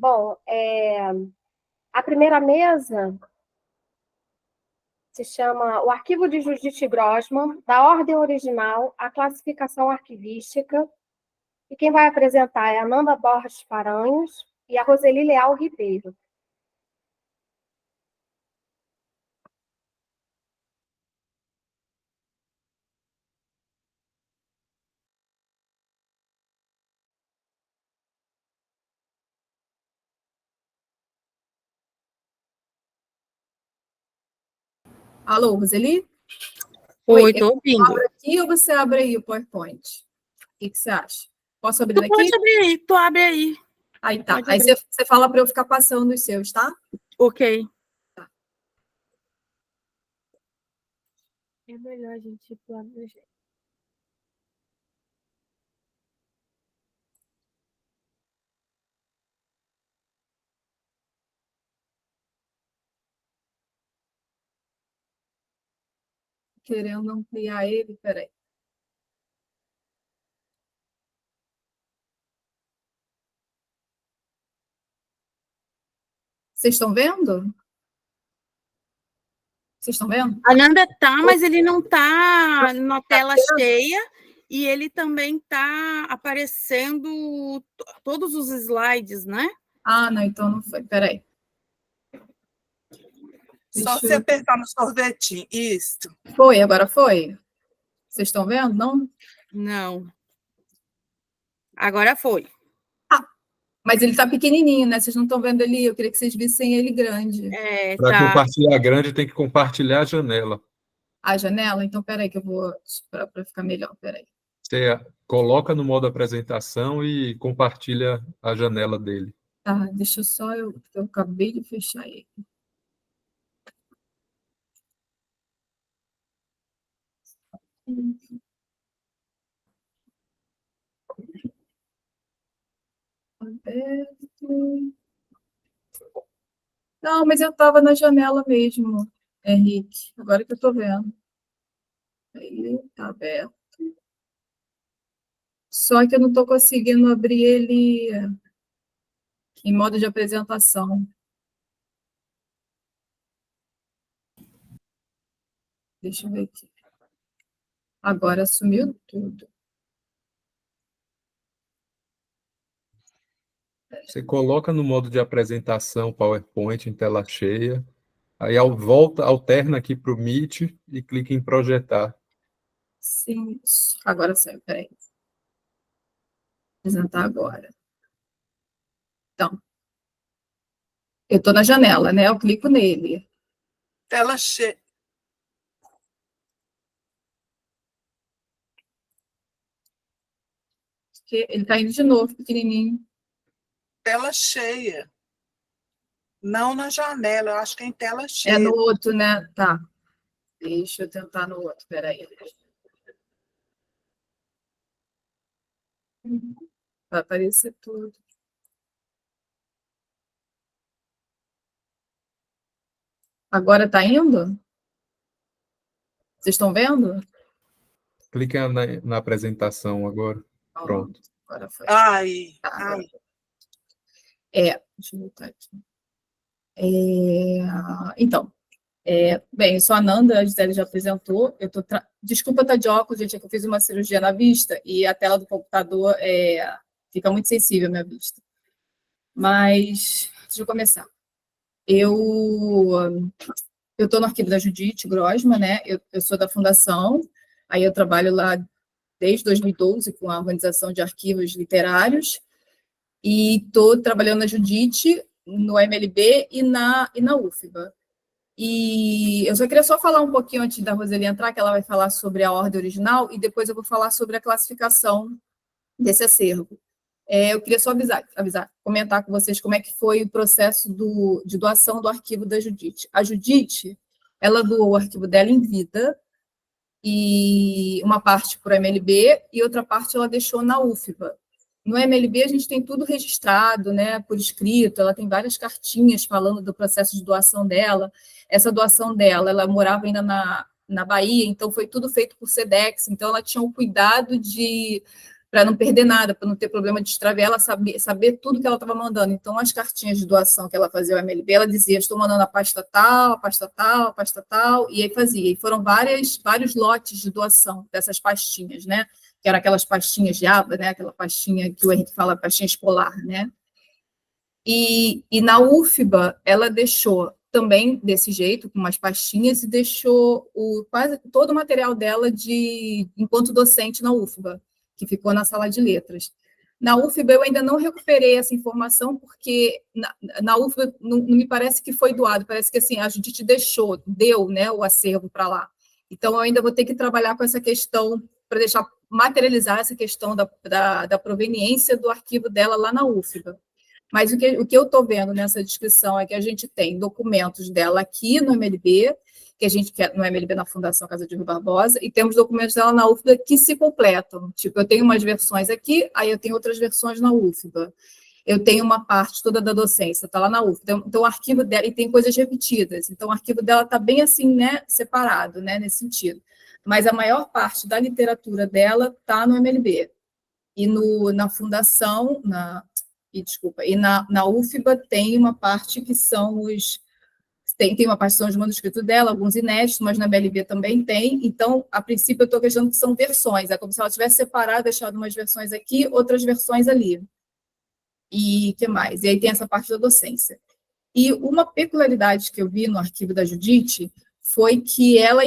Bom, a primeira mesa se chama o Arquivo de Judith Grossman, da ordem original à classificação arquivística, e quem vai apresentar é a Nanda Borges Paranhos e a Roseli Leal Ribeiro. Alô, Roseli? Oi, tô ouvindo. Abre aqui ou você abre aí o PowerPoint? O que você acha? Posso abrir Tu daqui? pode abrir aí, tu abre aí. Aí tá. Pode Aí abrir. você fala para eu ficar passando os seus, tá? Ok. Tá. É melhor a gente planejar. Querendo ampliar ele, peraí. Vocês estão vendo? Vocês estão vendo? A Nanda tá, mas ele não tá na tela cheia e ele também tá aparecendo todos os slides, né? Ah, não, então não foi. Peraí. Só se apertar no sorvetinho. Isso. Foi, agora foi? Vocês estão vendo? Não? Não. Agora foi. Mas ele está pequenininho, né? Vocês não estão vendo ele. Eu queria que vocês vissem ele grande. Para Tá. compartilhar grande, tem que compartilhar a janela. A janela? Então, peraí, que eu vou. Para ficar melhor, peraí. Você coloca no modo apresentação e compartilha a janela dele. Tá, deixa eu só. Eu acabei de fechar ele. Aberto. Não, mas eu estava na janela mesmo, Henrique. Agora que eu estou vendo. Aí, tá aberto. Só que eu não estou conseguindo abrir ele em modo de apresentação. Deixa eu ver aqui. Agora sumiu tudo. Você coloca no modo de apresentação PowerPoint em tela cheia, aí volta, alterna aqui para o Meet e clica em projetar. Sim, agora saiu, peraí. Apresentar agora. Então, eu estou na janela, né? Eu clico nele. Tela cheia. Ele está indo de novo, pequenininho. Tela cheia. Não na janela, eu acho que é em tela cheia. É no outro, né? Tá. Deixa eu tentar no outro, peraí. Vai aparecer tudo. Agora está indo? Vocês estão vendo? Clica na apresentação agora. Pronto. Agora foi. Ai, Tá, ai. deixa eu voltar aqui. Então, bem, eu sou a Nanda, a Gisele já apresentou. Desculpa estar de óculos, gente, é que eu fiz uma cirurgia na vista e a tela do computador fica muito sensível à minha vista. Mas, deixa eu começar. Eu estou no arquivo da Judith Grossman, né? Eu sou da Fundação, aí eu trabalho lá desde 2012 com a organização de arquivos literários e estou trabalhando na Judith, no MLB e na UFBA. E eu só queria falar um pouquinho antes da Roseli entrar, que ela vai falar sobre a ordem original, e depois eu vou falar sobre a classificação desse acervo. Eu queria só comentar com vocês como é que foi o processo de doação do arquivo da Judith. A Judith, ela doou o arquivo dela em vida, e uma parte para o MLB, e outra parte ela deixou na UFBA. No MLB, a gente tem tudo registrado, né, por escrito, ela tem várias cartinhas falando do processo de doação dela. Essa doação dela, ela morava ainda na Bahia, então foi tudo feito por SEDEX, então ela tinha o cuidado de para não perder nada, para não ter problema de extraviar, ela saber tudo que ela estava mandando. Então, as cartinhas de doação que ela fazia ao MLB, ela dizia, estou mandando a pasta tal, a pasta tal, a pasta tal, e aí fazia. E foram vários lotes de doação dessas pastinhas, né? Que eram aquelas pastinhas de aba, né? Aquela pastinha que o Henrique fala, pastinha escolar, né? E na UFBA, ela deixou também desse jeito, com umas pastinhas, e deixou quase todo o material dela enquanto docente na UFBA, que ficou na sala de letras. Na UFBA, eu ainda não recuperei essa informação, porque na UFBA não me parece que foi doado, parece que assim, a Judite deu, né, o acervo para lá. Então, eu ainda vou ter que trabalhar com essa questão, para materializar essa questão da proveniência do arquivo dela lá na UFBA. Mas o que eu estou vendo nessa descrição é que a gente tem documentos dela aqui no MLB, que a gente quer no MLB na Fundação Casa de Rui Barbosa, e temos documentos dela na UFBA que se completam. Tipo, eu tenho umas versões aqui, aí eu tenho outras versões na UFBA. Eu tenho uma parte toda da docência, está lá na UFBA. Então, o arquivo dela, e tem coisas repetidas. Então, o arquivo dela está bem assim, né, separado, né, nesse sentido. Mas a maior parte da literatura dela está no MLB. E na Fundação, e na UFBA tem uma parte que são tem uma parte que são os manuscritos dela, alguns inéditos, mas na MLB também tem. Então, a princípio, eu estou acreditando que são versões. É como se ela tivesse separado, deixado umas versões aqui, outras versões ali. E o que mais? E aí tem essa parte da docência. E uma peculiaridade que eu vi no arquivo da Judite foi que ela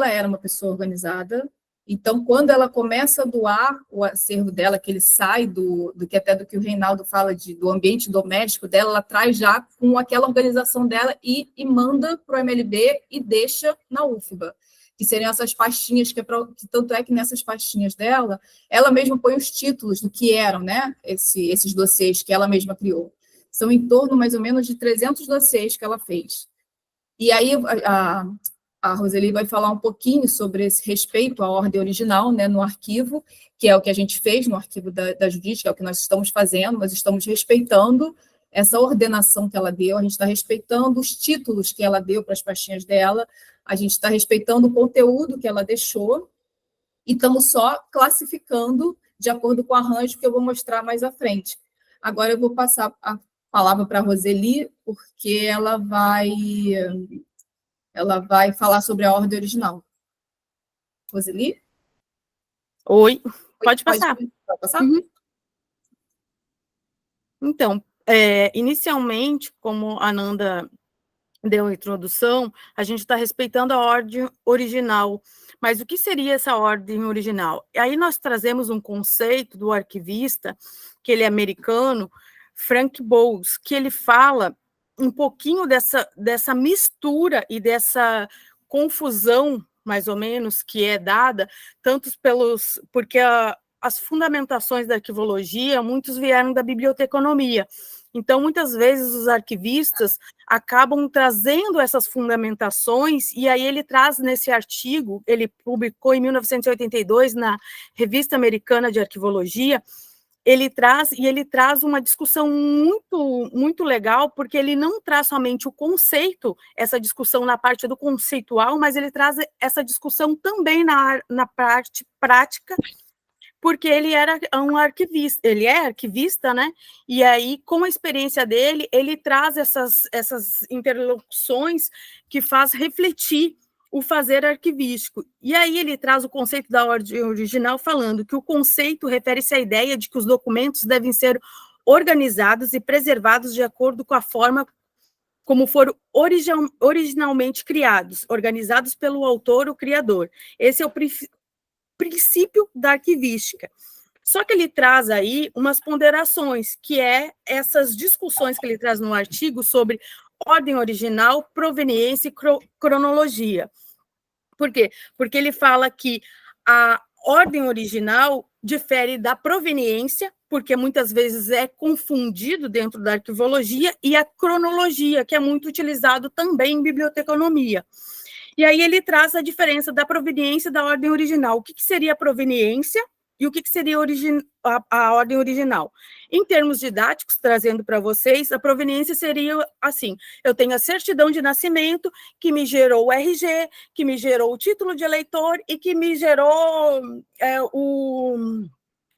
era uma pessoa organizada. Então, quando ela começa a doar o acervo dela, que ele sai do que o Reinaldo fala do ambiente doméstico dela, ela traz já com aquela organização dela e manda para o MLB e deixa na UFBA, que seriam essas pastinhas, que tanto é que nessas pastinhas dela, ela mesma põe os títulos do que eram, né, esses dossiês que ela mesma criou. São em torno, mais ou menos, de 300 dossiês que ela fez. E aí, a Roseli vai falar um pouquinho sobre esse respeito à ordem original, né, no arquivo, que é o que a gente fez no arquivo da Judite, que é o que nós estamos fazendo, nós estamos respeitando essa ordenação que ela deu, a gente está respeitando os títulos que ela deu para as pastinhas dela, a gente está respeitando o conteúdo que ela deixou, e estamos só classificando de acordo com o arranjo que eu vou mostrar mais à frente. Agora eu vou passar a palavra para a Roseli, porque ela vai falar sobre a ordem original. Roseli? Oi, pode passar. Pode passar? Uhum. Então, inicialmente, como a Nanda deu a introdução, a gente está respeitando a ordem original. Mas o que seria essa ordem original? E aí nós trazemos um conceito do arquivista, que ele é americano, Frank Bowles, que ele fala um pouquinho dessa mistura e dessa confusão, mais ou menos, que é dada, porque as fundamentações da arquivologia, muitos vieram da biblioteconomia. Então, muitas vezes, os arquivistas acabam trazendo essas fundamentações, e aí ele traz nesse artigo, ele publicou em 1982, na Revista Americana de Arquivologia, ele traz uma discussão muito, muito legal, porque ele não traz somente o conceito, essa discussão na parte do conceitual, mas ele traz essa discussão também na parte prática, porque ele era um arquivista, ele é arquivista, né? E aí, com a experiência dele, ele traz essas interlocuções que faz refletir o fazer arquivístico. E aí ele traz o conceito da ordem original, falando que o conceito refere-se à ideia de que os documentos devem ser organizados e preservados de acordo com a forma como foram originalmente criados, organizados pelo autor ou criador. Esse é o princípio da arquivística. Só que ele traz aí umas ponderações, que é essas discussões que ele traz no artigo sobre ordem original, proveniência e cronologia. Por quê? Porque ele fala que a ordem original difere da proveniência, porque muitas vezes é confundido dentro da arquivologia, e a cronologia, que é muito utilizado também em biblioteconomia. E aí ele traz a diferença da proveniência e da ordem original. O que seria a proveniência e o que seria a ordem original? Em termos didáticos, trazendo para vocês, a proveniência seria assim: eu tenho a certidão de nascimento, que me gerou o RG, que me gerou o título de eleitor e que me gerou o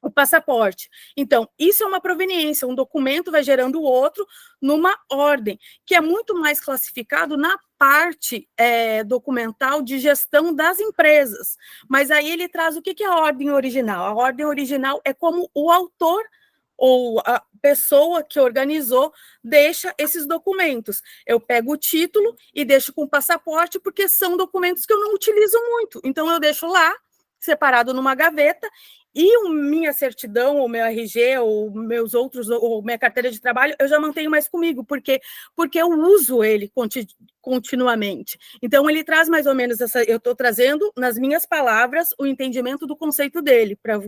o passaporte. Então, isso é uma proveniência, um documento vai gerando o outro numa ordem, que é muito mais classificado na parte documental de gestão das empresas. Mas aí ele traz o que é a ordem original? A ordem original é como o autor ou a pessoa que organizou deixa esses documentos. Eu pego o título e deixo com o passaporte, porque são documentos que eu não utilizo muito. Então, eu deixo lá, separado numa gaveta, e minha certidão, ou meu RG, ou meus outros, ou minha carteira de trabalho, eu já mantenho mais comigo, porque eu uso ele continuamente. Então, ele traz mais ou menos eu estou trazendo, nas minhas palavras, o entendimento do conceito dele, para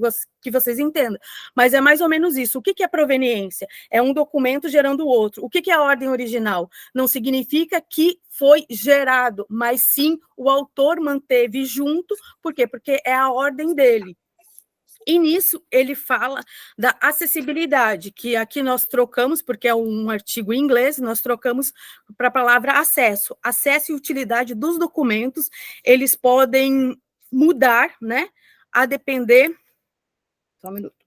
que vocês entendam. Mas é mais ou menos isso. O que é proveniência? É um documento gerando o outro. O que é a ordem original? Não significa que foi gerado, mas sim o autor manteve junto. Por quê? Porque é a ordem dele. E nisso ele fala da acessibilidade, que aqui nós trocamos, porque é um artigo em inglês, nós trocamos para a palavra acesso. Acesso e utilidade dos documentos, eles podem mudar, né, a depender... Só um minuto.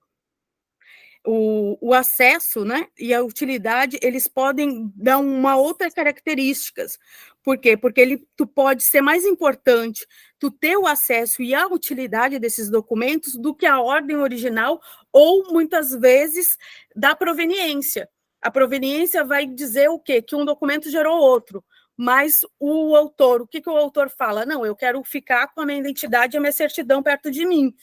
O acesso, né, e a utilidade, eles podem dar uma outra características. Por quê? Porque tu pode ser mais importante tu ter o acesso e a utilidade desses documentos do que a ordem original, ou, muitas vezes, da proveniência. A proveniência vai dizer o quê? Que um documento gerou outro. Mas o autor, o que o autor fala? Não, eu quero ficar com a minha identidade e a minha certidão perto de mim.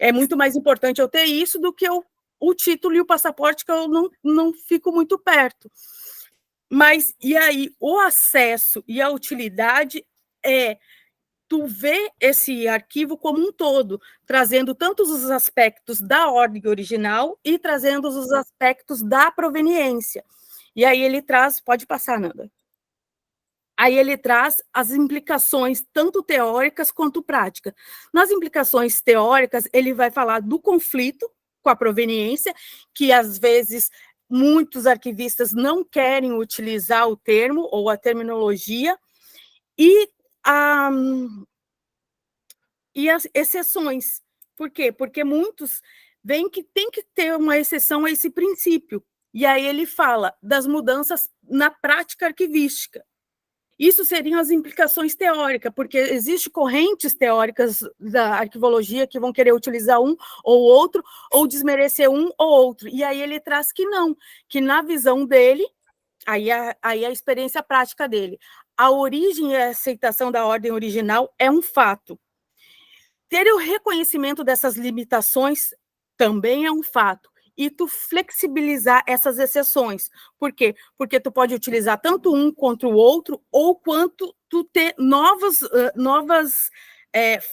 É muito mais importante eu ter isso do que o título e o passaporte, que eu não fico muito perto. Mas, e aí, o acesso e a utilidade tu vê esse arquivo como um todo, trazendo tantos os aspectos da ordem original e trazendo os aspectos da proveniência. E aí ele traz, pode passar, Nanda. Aí ele traz as implicações, tanto teóricas quanto práticas. Nas implicações teóricas, ele vai falar do conflito com a proveniência, que às vezes muitos arquivistas não querem utilizar o termo ou a terminologia, e as exceções. Por quê? Porque muitos veem que tem que ter uma exceção a esse princípio. E aí ele fala das mudanças na prática arquivística. Isso seriam as implicações teóricas, porque existem correntes teóricas da arquivologia que vão querer utilizar um ou outro, ou desmerecer um ou outro. E aí ele traz que não, que na visão dele, aí a experiência prática dele, a origem e a aceitação da ordem original é um fato. Ter o reconhecimento dessas limitações também é um fato. E tu flexibilizar essas exceções. Por quê? Porque tu pode utilizar tanto um quanto o outro, ou quanto tu ter novas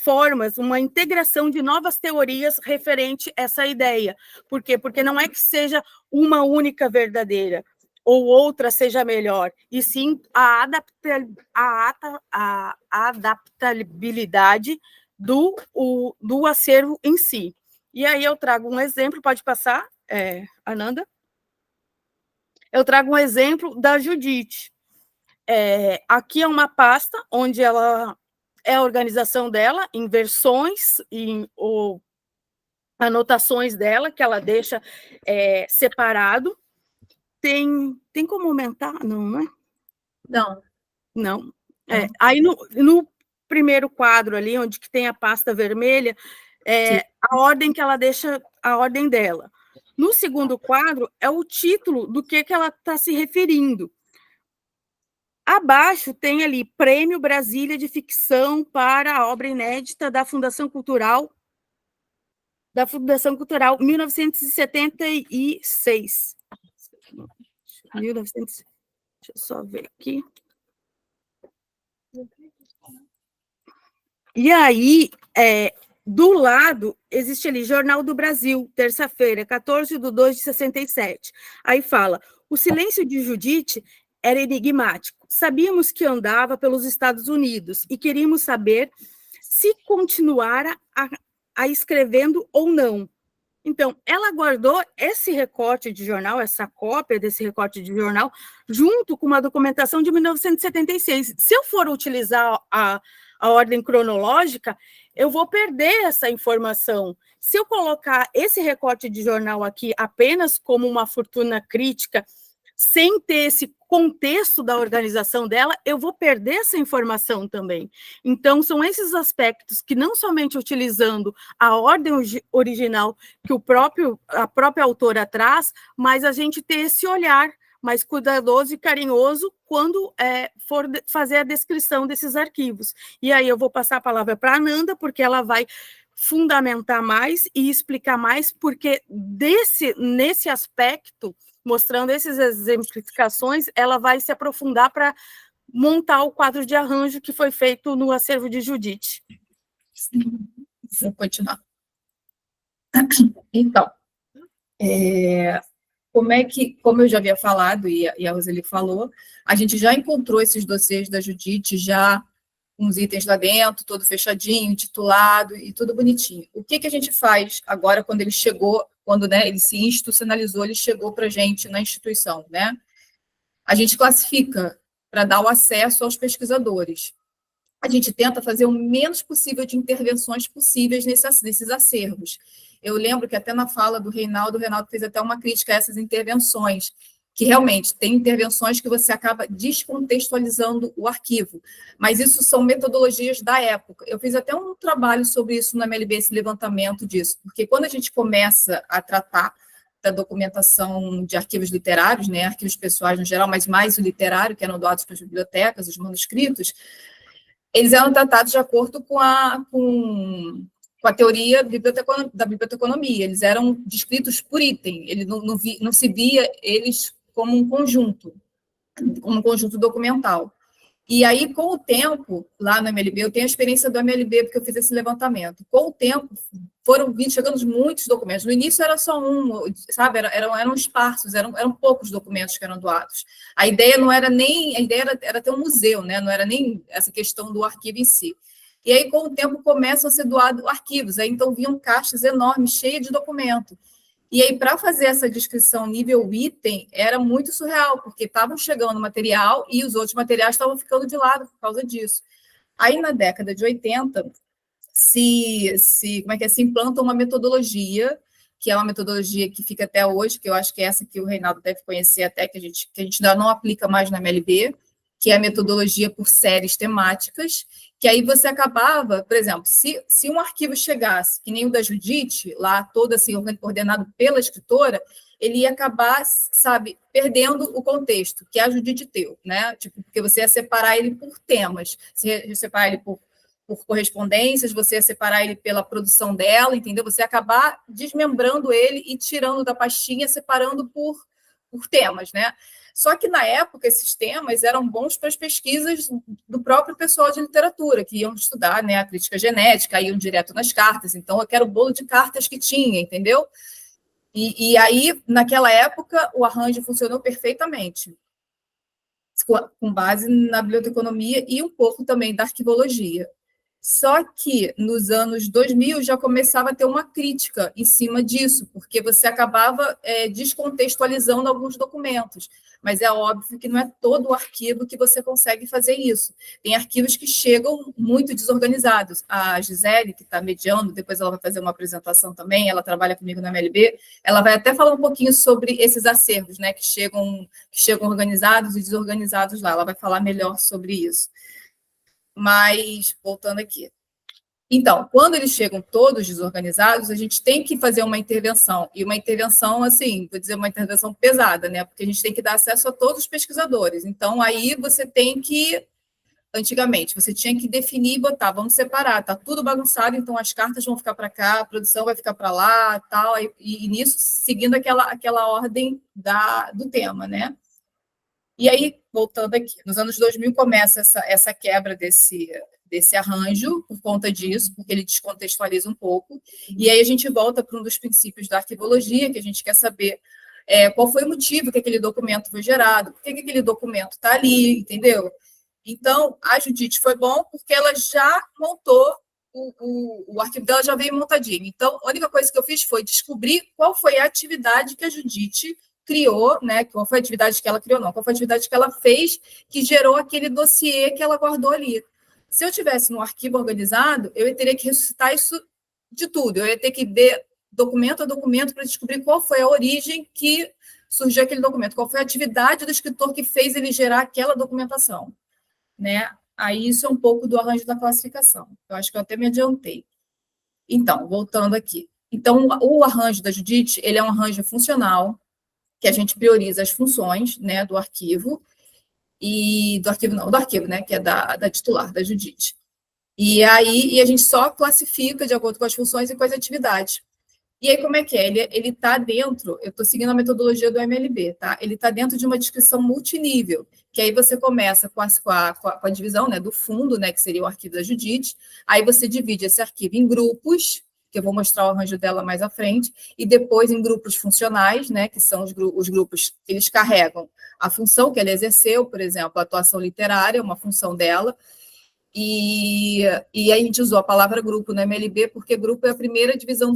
formas, uma integração de novas teorias referente a essa ideia. Por quê? Porque não é que seja uma única verdadeira, ou outra seja melhor, e sim a adaptabilidade do acervo em si. E aí eu trago um exemplo, pode passar, Ananda? Eu trago um exemplo da Judite. Aqui é uma pasta onde ela é a organização dela, em versões, ou anotações dela, que ela deixa separado. Tem como aumentar? Não, né? Não. Não. Aí no primeiro quadro ali, onde que tem a pasta vermelha, a ordem que ela deixa, a ordem dela. No segundo quadro, é o título do que ela está se referindo. Abaixo tem ali, Prêmio Brasília de Ficção para a obra inédita da Fundação Cultural 1976. 1900, deixa eu só ver aqui. E aí, do lado, existe ali, Jornal do Brasil, terça-feira, 14/2/67. Aí fala, o silêncio de Judite era enigmático. Sabíamos que andava pelos Estados Unidos e queríamos saber se continuara a escrevendo ou não. Então, ela guardou esse recorte de jornal, essa cópia desse recorte de jornal, junto com uma documentação de 1976. Se eu for utilizar a ordem cronológica, eu vou perder essa informação. Se eu colocar esse recorte de jornal aqui apenas como uma fortuna crítica, sem ter esse contexto da organização dela, eu vou perder essa informação também. Então, são esses aspectos que, não somente utilizando a ordem original que a própria autora traz, mas a gente ter esse olhar mais cuidadoso e carinhoso quando for fazer a descrição desses arquivos. E aí eu vou passar a palavra para a Ananda, porque ela vai fundamentar mais e explicar mais, porque nesse aspecto, mostrando essas exemplificações, ela vai se aprofundar para montar o quadro de arranjo que foi feito no acervo de Judite. Vou continuar. Então, como eu já havia falado, e a Roseli falou, a gente já encontrou esses dossiês da Judite, já com os itens lá dentro, todo fechadinho, titulado e tudo bonitinho. O que a gente faz agora quando ele chegou, quando, né, ele se institucionalizou, ele chegou para a gente na instituição, né? A gente classifica para dar o acesso aos pesquisadores. A gente tenta fazer o menos possível de intervenções possíveis nesses acervos. Eu lembro que até na fala do Reinaldo, o Reinaldo fez até uma crítica a essas intervenções, que realmente tem intervenções que você acaba descontextualizando o arquivo, mas isso são metodologias da época. Eu fiz até um trabalho sobre isso no MLB, esse levantamento disso, porque quando a gente começa a tratar da documentação de arquivos literários, né, arquivos pessoais no geral, mas mais o literário, que eram doados para as bibliotecas, os manuscritos, eles eram tratados de acordo com a teoria da biblioteconomia, eles eram descritos por item, ele não se via eles como um conjunto documental. E aí, com o tempo, lá no MLB, eu tenho a experiência do MLB, porque eu fiz esse levantamento. Com o tempo, foram chegando muitos documentos. No início era só um, sabe? Eram esparsos, eram poucos documentos que eram doados. A ideia era ter um museu, né? Não era nem essa questão do arquivo em si. E aí, com o tempo, começam a ser doados arquivos. Aí, então, vinham caixas enormes, cheias de documento. E aí, para fazer essa descrição nível item, era muito surreal, porque estavam chegando material e os outros materiais estavam ficando de lado por causa disso. Aí, na década de 80, se implanta uma metodologia, que é uma metodologia que fica até hoje, que eu acho que é essa que o Reinaldo deve conhecer até, que a gente ainda não aplica mais na MLB, que é a metodologia por séries temáticas, que aí você acabava, por exemplo, se um arquivo chegasse, que nem o da Judite, lá todo assim, ordenado pela escritora, ele ia acabar, sabe, perdendo o contexto, que a Judite deu, né? Tipo, porque você ia separar ele por temas, você ia separar ele por correspondências, você ia separar ele pela produção dela, entendeu? Você ia acabar desmembrando ele e tirando da pastinha, separando por temas, né? Só que, na época, esses temas eram bons para as pesquisas do próprio pessoal de literatura, que iam estudar, né, a crítica genética, iam direto nas cartas. Então, eu quero o bolo de cartas que tinha, entendeu? E aí, naquela época, o arranjo funcionou perfeitamente, com base na biblioteconomia e um pouco também da arquivologia. Só que, nos anos 2000, já começava a ter uma crítica em cima disso, porque você acabava descontextualizando alguns documentos. Mas é óbvio que não é todo o arquivo que você consegue fazer isso. Tem arquivos que chegam muito desorganizados. A Gisele, que está mediando, depois ela vai fazer uma apresentação também, ela trabalha comigo na MLB, ela vai até falar um pouquinho sobre esses acervos, né, que chegam organizados e desorganizados lá. Ela vai falar melhor sobre isso. Mas, voltando aqui. Então, quando eles chegam todos desorganizados, a gente tem que fazer uma intervenção. E uma intervenção, assim, vou dizer, uma intervenção pesada, né? Porque a gente tem que dar acesso a todos os pesquisadores. Então, aí você tem que... Antigamente, você tinha que definir e botar, vamos separar, tá tudo bagunçado, então as cartas vão ficar para cá, a produção vai ficar para lá, tal, e nisso, seguindo aquela ordem do tema, né? E aí, voltando aqui, nos anos 2000 começa essa quebra desse arranjo, por conta disso, porque ele descontextualiza um pouco, e aí a gente volta para um dos princípios da arquivologia, que a gente quer saber qual foi o motivo que aquele documento foi gerado, por que aquele documento está ali, entendeu? Então, a Judite foi bom porque ela já montou, o arquivo dela já veio montadinho. Então, a única coisa que eu fiz foi descobrir qual foi a atividade que a Judite criou, né? Qual foi a atividade que ela criou, não, qual foi a atividade que ela fez que gerou aquele dossiê que ela guardou ali. Se eu tivesse no arquivo organizado, eu teria que ressuscitar isso de tudo. Eu ia ter que ver documento a documento para descobrir qual foi a origem que surgiu aquele documento, qual foi a atividade do escritor que fez ele gerar aquela documentação, né? Aí isso é um pouco do arranjo da classificação. Eu acho que eu até me adiantei. Então, voltando aqui. Então, o arranjo da Judite, ele é um arranjo funcional, que a gente prioriza as funções, né, do arquivo, do arquivo, né, que é da titular, da Judite. E aí a gente só classifica de acordo com as funções e com as atividades. E aí, como é que é? Ele está dentro, eu estou seguindo a metodologia do MLB, tá? Ele está dentro de uma descrição multinível, que aí você começa com a divisão, né, do fundo, né, que seria o arquivo da Judite, aí você divide esse arquivo em grupos, que eu vou mostrar o arranjo dela mais à frente, e depois em grupos funcionais, né, que são os grupos que eles carregam a função que ela exerceu, por exemplo, a atuação literária, uma função dela, e aí a gente usou a palavra grupo no MLB, porque grupo é a primeira divisão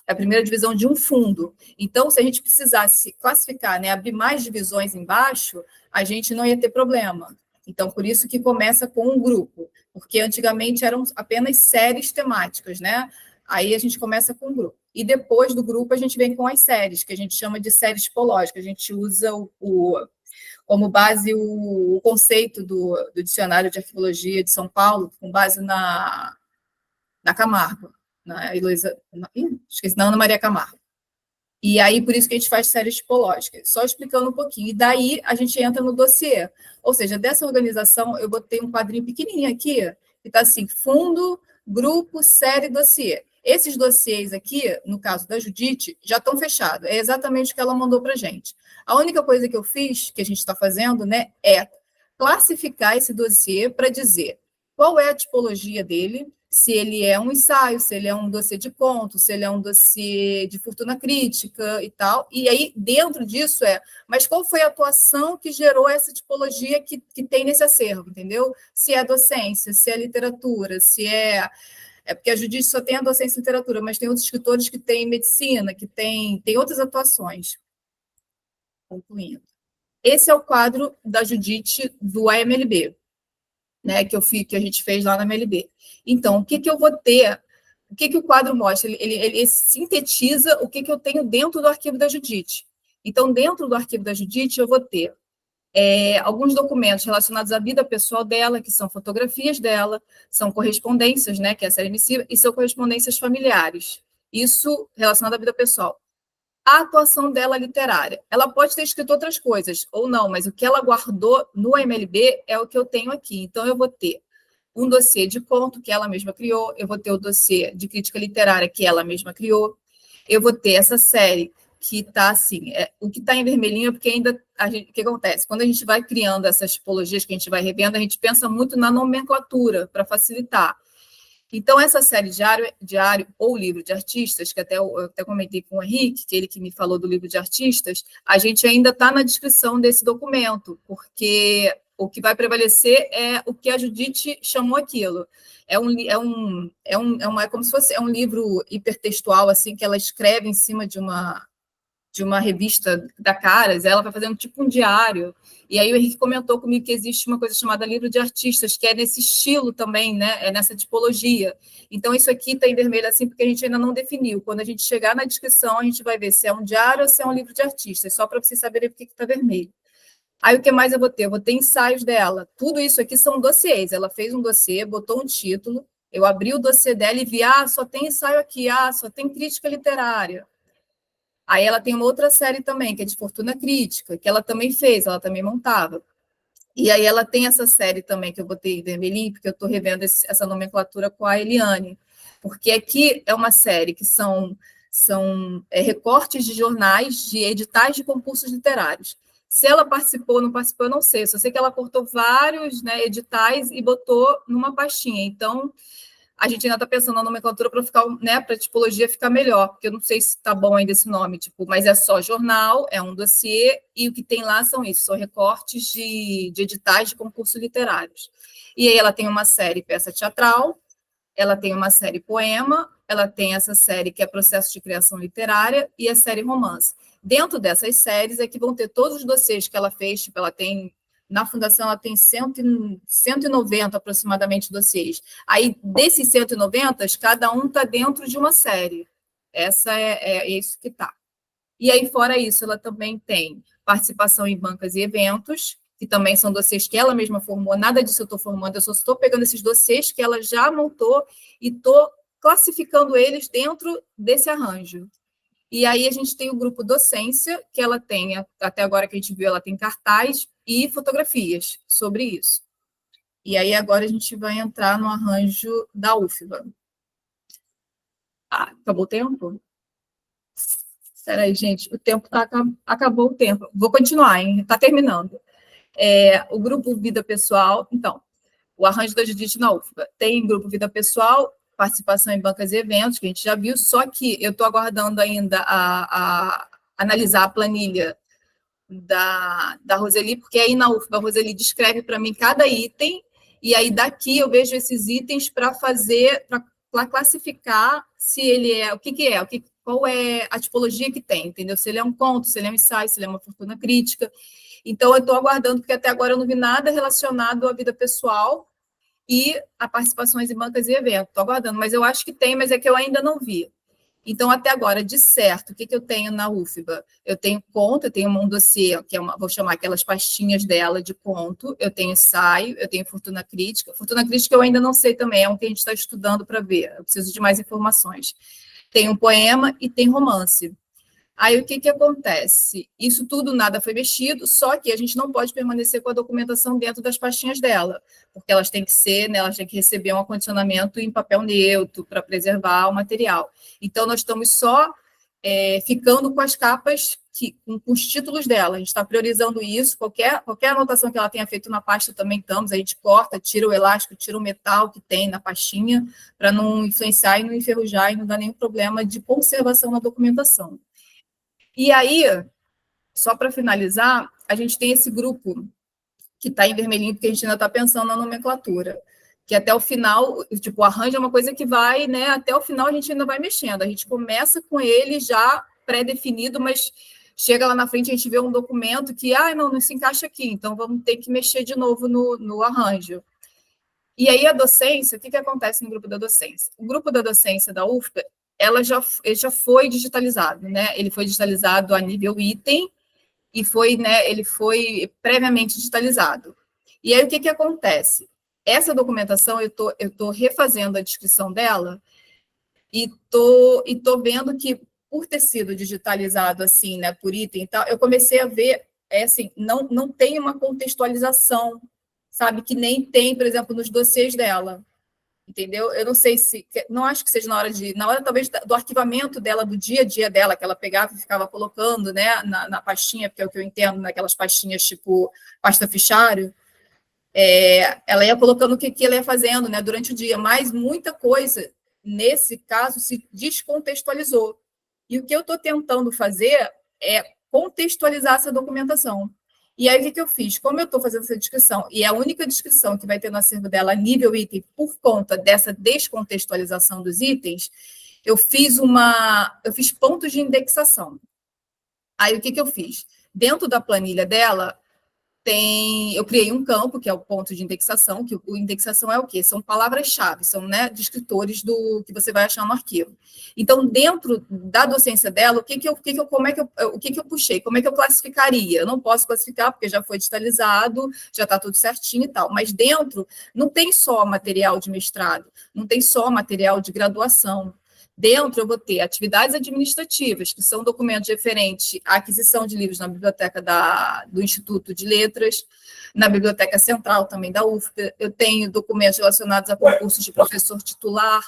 é a primeira divisão de um fundo. Então, se a gente precisasse classificar, né, abrir mais divisões embaixo, a gente não ia ter problema. Então, por isso que começa com um grupo, porque antigamente eram apenas séries temáticas, né? Aí a gente começa com um grupo. E depois do grupo a gente vem com as séries, que a gente chama de séries tipológicas. A gente usa como base o conceito do Dicionário de Arqueologia de São Paulo, com base na Camargo, na Heloísa, esqueci, na Ana Maria Camargo. E aí, por isso que a gente faz séries tipológicas, só explicando um pouquinho. E daí, a gente entra no dossiê. Ou seja, dessa organização, eu botei um quadrinho pequenininho aqui, que está assim, fundo, grupo, série, dossiê. Esses dossiês aqui, no caso da Judite, já estão fechados. É exatamente o que ela mandou para a gente. A única coisa que eu fiz, que a gente está fazendo, né, é classificar esse dossiê para dizer qual é a tipologia dele, se ele é um ensaio, se ele é um dossiê de conto, se ele é um dossiê de fortuna crítica e tal. E aí, dentro disso mas qual foi a atuação que gerou essa tipologia que tem nesse acervo, entendeu? Se é docência, se é literatura, se é porque a Judite só tem a docência em literatura, mas tem outros escritores que têm medicina, que tem outras atuações. Concluindo. Esse é o quadro da Judite do AMLB, né, que a gente fez lá na MLB. Então, o que eu vou ter? O que o quadro mostra? Ele sintetiza o que eu tenho dentro do arquivo da Judite. Então, dentro do arquivo da Judite, eu vou ter alguns documentos relacionados à vida pessoal dela, que são fotografias dela, são correspondências, né, que é a série emissiva, e são correspondências familiares. Isso relacionado à vida pessoal. A atuação dela literária. Ela pode ter escrito outras coisas, ou não, mas o que ela guardou no MLB é o que eu tenho aqui. Então, eu vou ter um dossiê de conto que ela mesma criou, eu vou ter o dossiê de crítica literária que ela mesma criou, eu vou ter essa série que está assim, o que está em vermelhinho é porque ainda, o que acontece? Quando a gente vai criando essas tipologias que a gente vai revendo, a gente pensa muito na nomenclatura, para facilitar. Então, essa série diário ou livro de artistas, que eu até comentei com o Henrique, que ele que me falou do livro de artistas, a gente ainda está na descrição desse documento, porque o que vai prevalecer é o que a Judite chamou aquilo. É como se fosse um livro hipertextual, assim, que ela escreve em cima de uma revista da Caras, ela vai fazendo tipo um diário, e aí o Henrique comentou comigo que existe uma coisa chamada livro de artistas, que é nesse estilo também, né? É nessa tipologia. Então, isso aqui está em vermelho assim, porque a gente ainda não definiu. Quando a gente chegar na descrição, a gente vai ver se é um diário ou se é um livro de artistas, só para vocês saberem por que está vermelho. Aí, o que mais eu vou ter? Eu vou ter ensaios dela. Tudo isso aqui são dossiês. Ela fez um dossiê, botou um título, eu abri o dossiê dela e vi, só tem ensaio aqui, só tem crítica literária. Aí ela tem uma outra série também, que é de fortuna crítica, que ela também fez, ela também montava. E aí ela tem essa série também, que eu botei em vermelhinho, porque eu estou revendo essa nomenclatura com a Eliane. Porque aqui é uma série que são recortes de jornais, de editais de concursos literários. Se ela participou ou não participou, eu não sei. Só sei que ela cortou vários, né, editais e botou numa pastinha. Então, a gente ainda está pensando na nomenclatura para ficar, né, para a tipologia ficar melhor, porque eu não sei se está bom ainda esse nome, mas é só jornal, é um dossiê, e o que tem lá são recortes de editais de concursos literários. E aí ela tem uma série peça teatral, ela tem uma série poema, ela tem essa série que é processo de criação literária e a série romance. Dentro dessas séries é que vão ter todos os dossiês que ela fez, ela tem Na Fundação, ela tem 190 aproximadamente dossiês. Aí, desses 190, cada um está dentro de uma série. Essa é isso que está. E aí, fora isso, ela também tem participação em bancas e eventos, que também são dossiês que ela mesma formou. Nada disso eu estou formando, eu só estou pegando esses dossiês que ela já montou e estou classificando eles dentro desse arranjo. E aí a gente tem o grupo docência, que ela tem, até agora que a gente viu, ela tem cartaz e fotografias sobre isso. E aí agora a gente vai entrar no arranjo da UFBA. Acabou o tempo? Espera aí, gente, o tempo acabou o tempo. Vou continuar, hein? Está terminando. O grupo Vida Pessoal, então, o arranjo da Judite na UFBA. Tem grupo Vida Pessoal, participação em bancas e eventos, que a gente já viu, só que eu estou aguardando ainda a analisar a planilha da Roseli, porque aí na UFBA a Roseli descreve para mim cada item, e aí daqui eu vejo esses itens para classificar se ele é, qual é a tipologia que tem, entendeu? Se ele é um conto, se ele é um ensaio, se ele é uma fortuna crítica. Então, eu estou aguardando, porque até agora eu não vi nada relacionado à vida pessoal e a participações em bancas e eventos. Estou aguardando, mas eu acho que tem, mas é que eu ainda não vi. Então, até agora, de certo, o que eu tenho na UFBA? Eu tenho conto, eu tenho um dossiê, que vou chamar aquelas pastinhas dela de conto, eu tenho ensaio, eu tenho fortuna crítica. Fortuna crítica eu ainda não sei também, é um que a gente está estudando para ver, eu preciso de mais informações. Tem um poema e tem romance. Aí, o que acontece? Isso tudo, nada foi mexido, só que a gente não pode permanecer com a documentação dentro das pastinhas dela, porque elas têm que ser, né, elas têm que receber um acondicionamento em papel neutro para preservar o material. Então, nós estamos só ficando com as capas, com os títulos dela. A gente está priorizando isso, qualquer anotação que ela tenha feito na pasta também estamos, a gente corta, tira o elástico, tira o metal que tem na pastinha, para não influenciar e não enferrujar e não dar nenhum problema de conservação na documentação. E aí, só para finalizar, a gente tem esse grupo que está em vermelhinho, porque a gente ainda está pensando na nomenclatura, que até o final, tipo, o arranjo é uma coisa que vai, né, até o final a gente ainda vai mexendo, a gente começa com ele já pré-definido, mas chega lá na frente a gente vê um documento que, não se encaixa aqui, então vamos ter que mexer de novo no arranjo. E aí a docência, o que acontece no grupo da docência? O grupo da docência da UFBA, ele já foi digitalizado, né? Ele foi digitalizado a nível item e ele foi previamente digitalizado. E aí o que acontece? Essa documentação, eu tô refazendo a descrição dela e tô vendo que, por ter sido digitalizado assim, né, por item e tal, eu comecei a ver, assim, não tem uma contextualização, sabe? Que nem tem, por exemplo, nos dossiês dela. Entendeu? Eu não sei não acho que seja na hora talvez do arquivamento dela, do dia a dia dela, que ela pegava e ficava colocando, né, na pastinha, porque é o que eu entendo, naquelas pastinhas tipo pasta fichário, ela ia colocando o que ela ia fazendo, né, durante o dia, mas muita coisa, nesse caso, se descontextualizou. E o que eu estou tentando fazer é contextualizar essa documentação. E aí, o que eu fiz? Como eu estou fazendo essa descrição, e é a única descrição que vai ter no acervo dela a nível item, por conta dessa descontextualização dos itens, eu fiz pontos de indexação. Aí, o que eu fiz? Dentro da planilha dela, eu criei um campo, que é o ponto de indexação, que o indexação é o quê? São palavras-chave, são, né, descritores do que você vai achar no arquivo. Então, dentro da docência dela, o que eu puxei? Como é que eu classificaria? Eu não posso classificar, porque já foi digitalizado, já está tudo certinho e tal, mas dentro não tem só material de mestrado, não tem só material de graduação. Dentro, eu vou ter atividades administrativas, que são documentos referentes à aquisição de livros na biblioteca do Instituto de Letras, na Biblioteca Central também da UFBA. Eu tenho documentos relacionados a concursos de professor titular,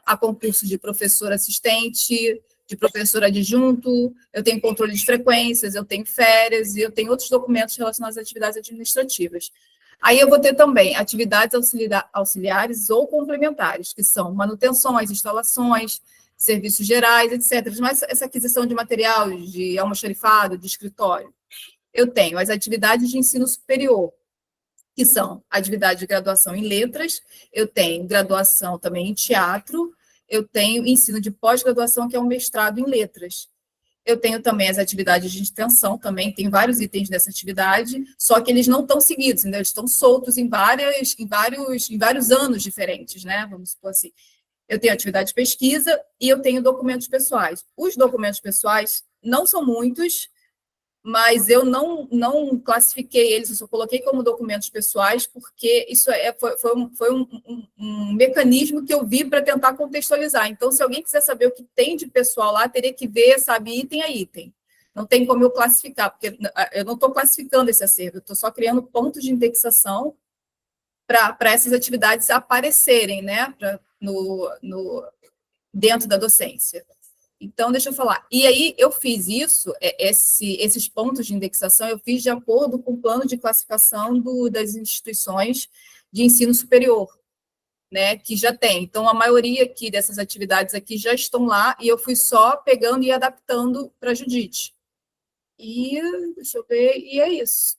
a concursos de professor assistente, de professor adjunto, eu tenho controle de frequências, eu tenho férias, e eu tenho outros documentos relacionados a atividades administrativas. Aí eu vou ter também atividades auxiliares ou complementares, que são manutenções, instalações, serviços gerais, etc. Mas essa aquisição de material, de almoxarifado, de escritório. Eu tenho as atividades de ensino superior, que são atividade de graduação em letras, eu tenho graduação também em teatro, eu tenho ensino de pós-graduação, que é um mestrado em letras. Eu tenho também as atividades de extensão, também tem vários itens dessa atividade, só que eles não estão seguidos, eles estão soltos em vários anos diferentes, né? Vamos supor assim. Eu tenho atividade de pesquisa e eu tenho documentos pessoais. Os documentos pessoais não são muitos, mas eu não classifiquei eles, eu só coloquei como documentos pessoais, porque isso foi um mecanismo que eu vi para tentar contextualizar. Então, se alguém quiser saber o que tem de pessoal lá, teria que ver, sabe, item a item. Não tem como eu classificar, porque eu não estou classificando esse acervo, eu estou só criando pontos de indexação para essas atividades aparecerem, né, dentro da docência. Então, deixa eu falar. E aí, eu fiz isso, esses pontos de indexação, eu fiz de acordo com o plano de classificação das instituições de ensino superior, né, que já tem. Então, a maioria aqui dessas atividades aqui já estão lá, e eu fui só pegando e adaptando para a Judite. E, deixa eu ver, e é isso.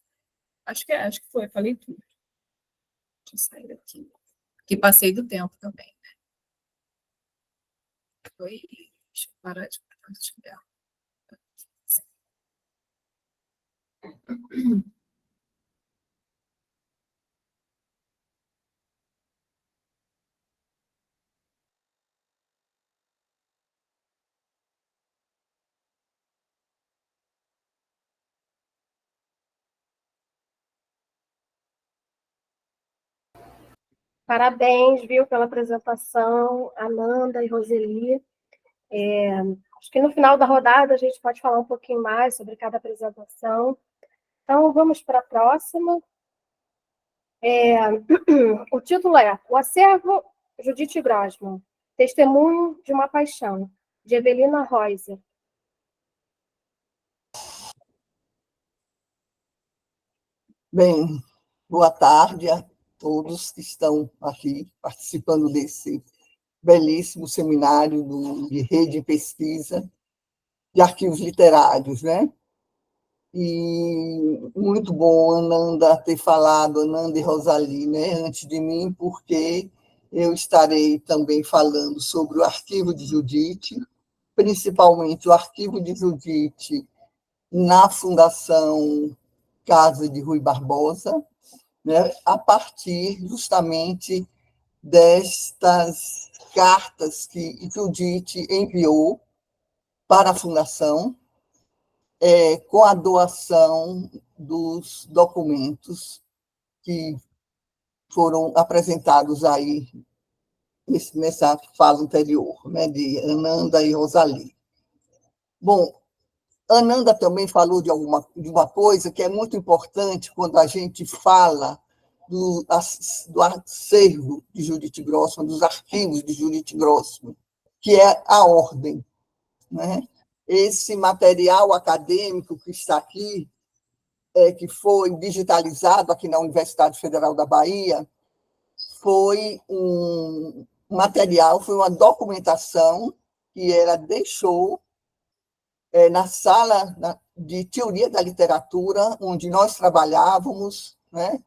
Acho que foi, falei tudo. Deixa eu sair daqui. Que passei do tempo também, né? Foi... Deixa eu parar de compartilhar. Parabéns, viu, pela apresentação, Ananda e Roseli. Acho que no final da rodada a gente pode falar um pouquinho mais sobre cada apresentação. Então, vamos para a próxima. O título é O Acervo Judite Grossman, Testemunho de uma Paixão, de Evelina Reuser. Bem, boa tarde a todos que estão aqui participando desse belíssimo seminário de rede de pesquisa de arquivos literários, né? E muito bom, Ananda, ter falado, Ananda e Rosali, né, antes de mim, porque eu estarei também falando sobre o arquivo de Judite, principalmente o arquivo de Judite na Fundação Casa de Rui Barbosa, né, a partir justamente destas cartas que Judite enviou para a Fundação, com a doação dos documentos que foram apresentados aí nessa fala anterior, né, de Ananda e Rosali. Bom, Ananda também falou de uma coisa que é muito importante quando a gente fala do acervo de Judite Grossman, dos arquivos de Judite Grossman, que é a ordem, né? Esse material acadêmico que está aqui, que foi digitalizado aqui na Universidade Federal da Bahia, foi um material, foi uma documentação que ela deixou na sala de teoria da literatura, onde nós trabalhávamos, né?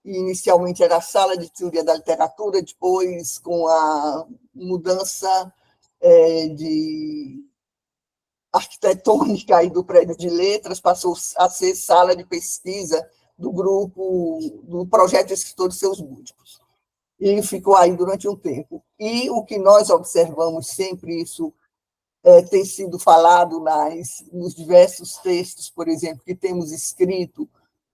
Inicialmente era a sala de teoria da literatura, depois, com a mudança de arquitetônica aí do prédio de letras, passou a ser sala de pesquisa do projeto Escritores e Seus Múltiplos. E ficou aí durante um tempo. E o que nós observamos sempre, isso tem sido falado nos diversos textos, por exemplo, que temos escrito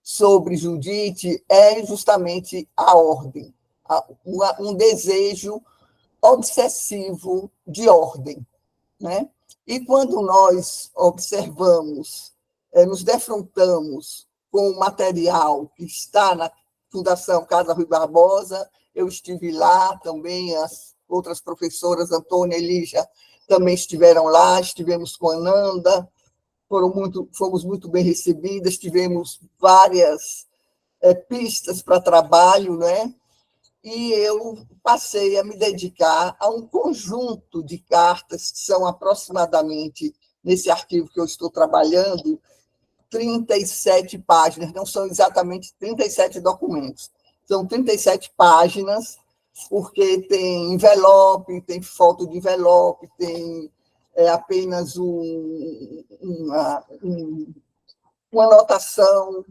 sobre Judite, é justamente a ordem, um desejo obsessivo de ordem, né? E quando nós observamos, nos defrontamos com o material que está na Fundação Casa Rui Barbosa, eu estive lá também, as outras professoras, Antônia e Lígia, também estiveram lá, estivemos com a Ananda, fomos muito bem recebidas, tivemos várias pistas para trabalho, né? E eu passei a me dedicar a um conjunto de cartas, que são aproximadamente, nesse arquivo que eu estou trabalhando, 37 páginas, não são exatamente 37 documentos, são 37 páginas, porque tem envelope, tem foto de envelope, tem é apenas uma anotação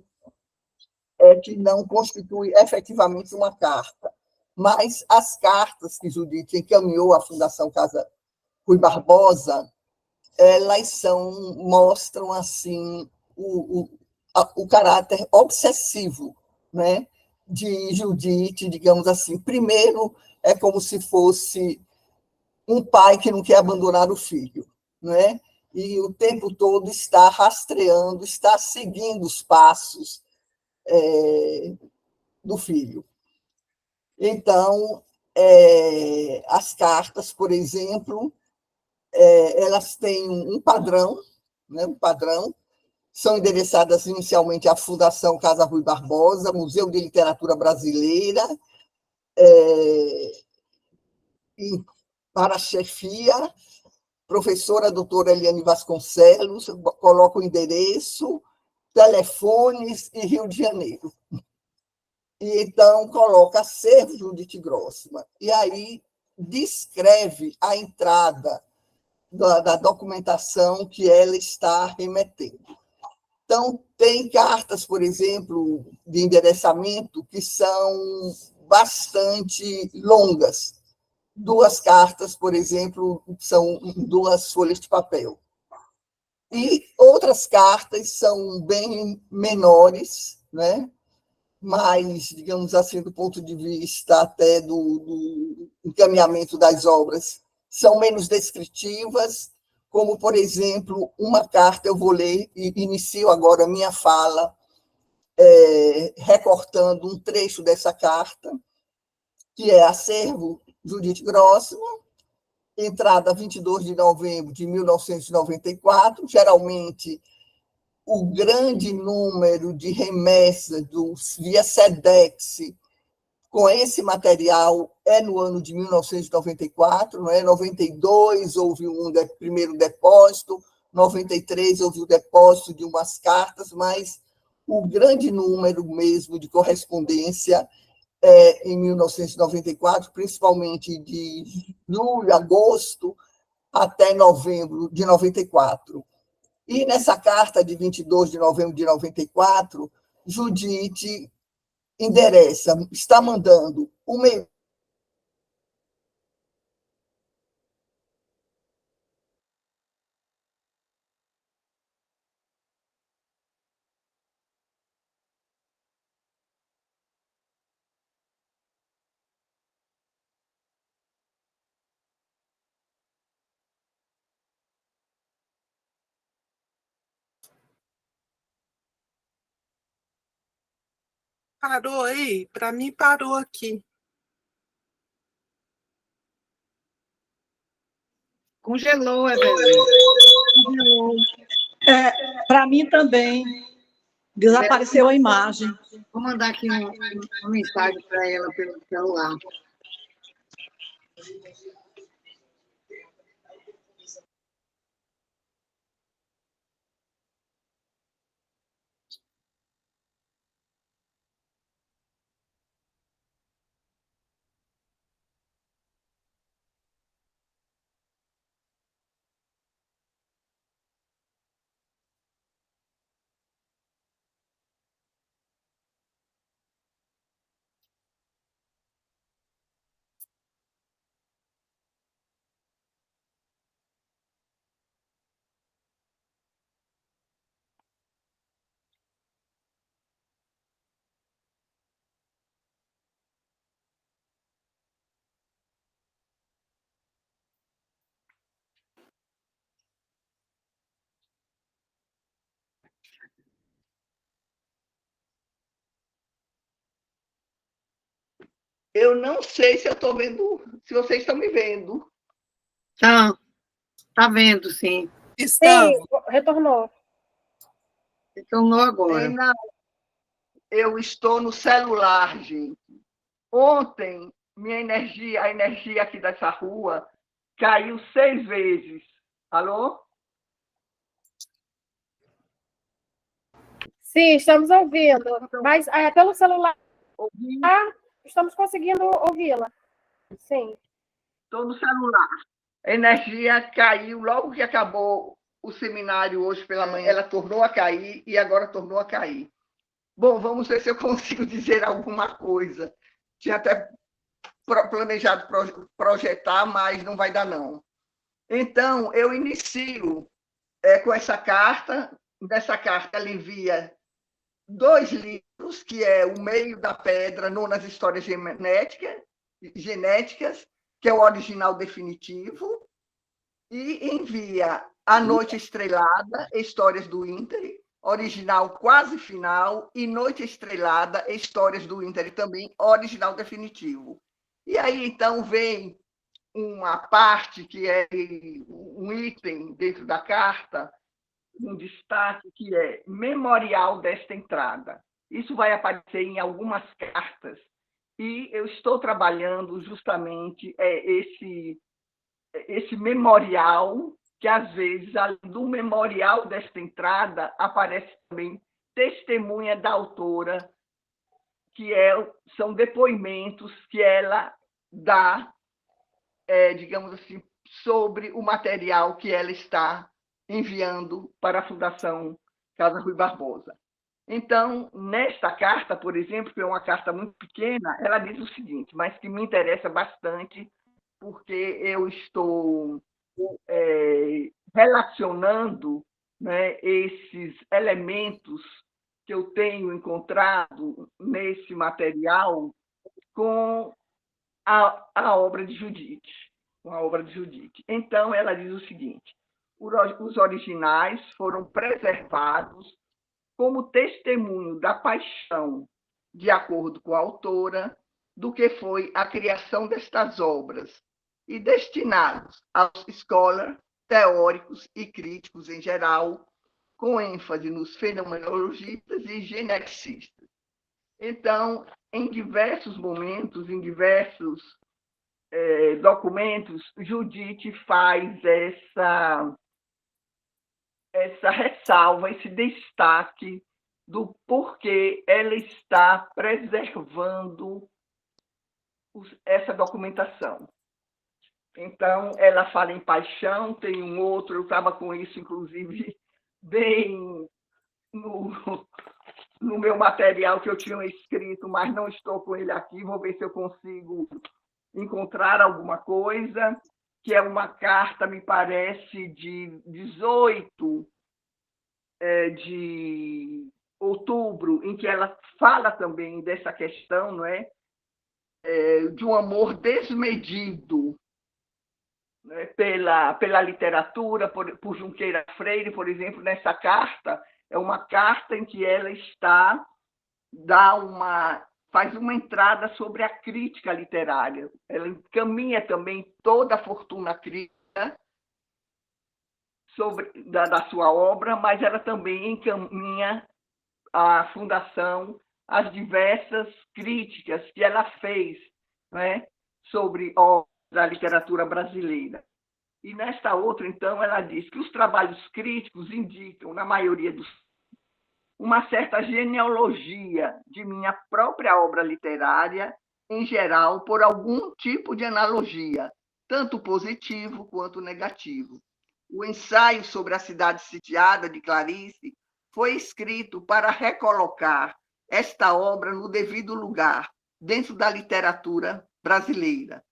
que não constitui efetivamente uma carta. Mas as cartas que Judite encaminhou à Fundação Casa Rui Barbosa, elas mostram assim o caráter obsessivo, né, de Judite, digamos assim. Primeiro, é como se fosse um pai que não quer abandonar o filho, né? E o tempo todo está rastreando, está seguindo os passos do filho. Então, as cartas, por exemplo, elas têm um padrão, né? Um padrão. São endereçadas inicialmente à Fundação Casa Rui Barbosa, Museu de Literatura Brasileira, e para a chefia, professora doutora Eliane Vasconcelos, coloca o endereço, telefones e Rio de Janeiro. E então coloca acervo Judite Grossman. E aí descreve a entrada da documentação que ela está remetendo. Então, tem cartas, por exemplo, de endereçamento que são bastante longas. 2 cartas, por exemplo, são 2 folhas de papel. E outras cartas são bem menores, né? Mas, digamos assim, do ponto de vista até do encaminhamento das obras, são menos descritivas, como, por exemplo, uma carta, eu vou ler, e inicio agora a minha fala, recortando um trecho dessa carta, que é acervo Judite Grossman, entrada 22 de novembro de 1994, geralmente o grande número de remessas via SEDEX com esse material é no ano de 1994, não é? 92 houve primeiro depósito, 93 houve o depósito de umas cartas, mas o grande número mesmo de correspondência é em 1994, principalmente de julho, agosto, até novembro de 94. E nessa carta de 22 de novembro de 94, Judite endereça, está mandando uma Parou aí? Para mim, parou aqui. Congelou, Evelyn. Congelou. Para mim também. Desapareceu a imagem. Vou mandar aqui uma mensagem para ela pelo celular. Eu não sei se eu estou vendo, se vocês estão me vendo. Tá vendo, sim. Sim, retornou. Retornou agora. Não, eu estou no celular, gente. Ontem, a energia aqui dessa rua, caiu 6 vezes. Alô? Sim, estamos ouvindo. Mas pelo celular estamos conseguindo ouvi-la. Sim. Estou no celular. A energia caiu logo que acabou o seminário hoje pela manhã. Ela tornou a cair e agora tornou a cair. Bom, vamos ver se eu consigo dizer alguma coisa. Tinha até planejado projetar, mas não vai dar, não. Então, eu inicio com essa carta. Nessa carta, ela envia 2 livros, que é O Meio da Pedra, Nonas Histórias Genéticas, que é o original definitivo, e envia A Noite Estrelada, Histórias do Ínter, original quase final, e Noite Estrelada, Histórias do Ínter, também original definitivo. E aí, então, vem uma parte que é um item dentro da carta, um destaque, que é memorial desta entrada. Isso vai aparecer em algumas cartas, e eu estou trabalhando justamente esse memorial, que às vezes, além do memorial desta entrada, aparece também testemunha da autora, que são depoimentos que ela dá, digamos assim, sobre o material que ela está enviando para a Fundação Casa Rui Barbosa. Então, nesta carta, por exemplo, que é uma carta muito pequena, ela diz o seguinte, mas que me interessa bastante, porque eu estou relacionando, né, esses elementos que eu tenho encontrado nesse material com a obra de Judite. Então, ela diz o seguinte: os originais foram preservados como testemunho da paixão, de acordo com a autora, do que foi a criação destas obras, e destinados aos scholars, teóricos e críticos em geral, com ênfase nos fenomenologistas e geneticistas. Então, em diversos momentos, em diversos documentos, Judite faz essa ressalva, esse destaque do porquê ela está preservando essa documentação. Então, ela fala em paixão, tem um outro, eu estava com isso, inclusive, bem no meu material que eu tinha escrito, mas não estou com ele aqui, vou ver se eu consigo encontrar alguma coisa, que é uma carta, me parece, de 18 de outubro, em que ela fala também dessa questão, não é? De um amor desmedido, né, pela literatura, por Junqueira Freire, por exemplo. Nessa carta, é uma carta em que ela faz uma entrada sobre a crítica literária. Ela encaminha também toda a fortuna crítica da sua obra, mas ela também encaminha à Fundação as diversas críticas que ela fez, né, sobre obras da literatura brasileira. E nesta outra, então, ela diz que os trabalhos críticos indicam, na maioria dos uma certa genealogia de minha própria obra literária, em geral, por algum tipo de analogia, tanto positivo quanto negativo. O ensaio sobre a cidade sitiada de Clarice foi escrito para recolocar esta obra no devido lugar, dentro da literatura brasileira.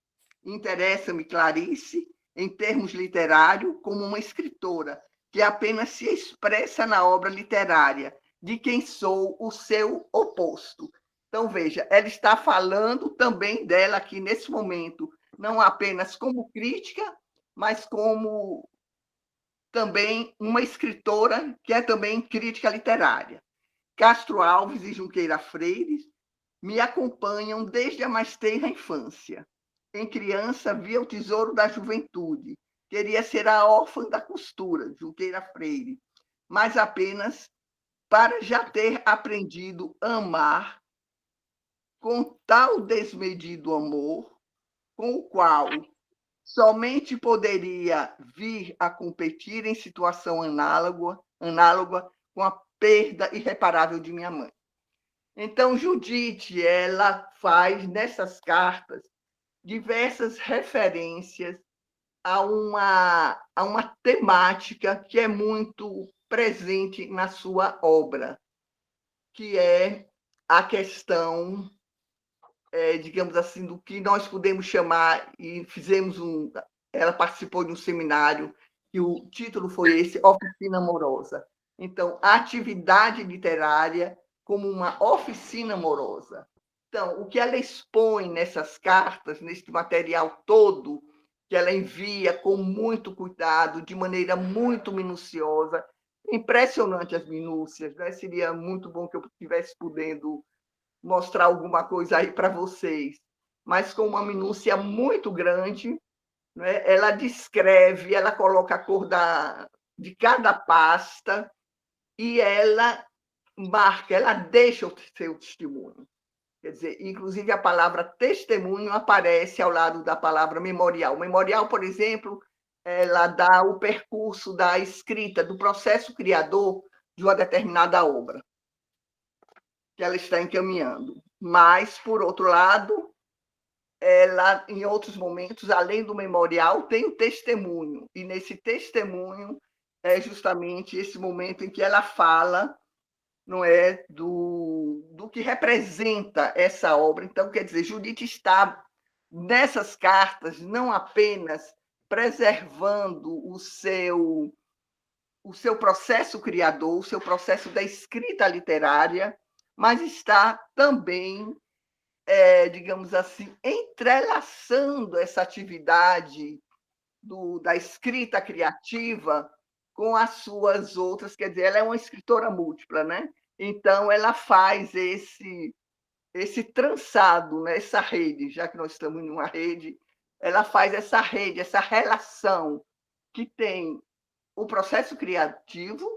Interessa-me Clarice, em termos literários, como uma escritora que apenas se expressa na obra literária, de quem sou o seu oposto. Então, veja, ela está falando também dela aqui nesse momento, não apenas como crítica, mas como também uma escritora que é também crítica literária. Castro Alves e Junqueira Freire me acompanham desde a mais tenra infância. Em criança, via o tesouro da juventude. Queria ser a órfã da costura, Junqueira Freire, mas apenas para já ter aprendido a amar com tal desmedido amor, com o qual somente poderia vir a competir em situação análoga com a perda irreparável de minha mãe. Então, Judite, ela faz nessas cartas diversas referências a uma temática que é muito presente na sua obra, que é a questão, digamos assim, do que nós podemos chamar, e ela participou de um seminário, e o título foi esse, Oficina Amorosa. Então, a atividade literária como uma oficina amorosa. Então, o que ela expõe nessas cartas, nesse material todo, que ela envia com muito cuidado, de maneira muito minuciosa, impressionante as minúcias, né? Seria muito bom que eu estivesse podendo mostrar alguma coisa aí para vocês, mas com uma minúcia muito grande, né? Ela descreve, ela coloca a cor de cada pasta e ela marca, ela deixa o seu testemunho. Quer dizer, inclusive a palavra testemunho aparece ao lado da palavra memorial. Memorial, por exemplo, ela dá o percurso da escrita, do processo criador de uma determinada obra que ela está encaminhando. Mas, por outro lado, ela, em outros momentos, além do memorial, tem o testemunho. E nesse testemunho é justamente esse momento em que ela fala, não é, do que representa essa obra. Então, quer dizer, Judite está nessas cartas não apenas preservando o seu processo criador, o seu processo da escrita literária, mas está também, digamos assim, entrelaçando essa atividade da escrita criativa com as suas outras, quer dizer, ela é uma escritora múltipla, né? Então, ela faz esse trançado, né? Essa rede, já que nós estamos em uma rede, ela faz essa rede, essa relação que tem o processo criativo,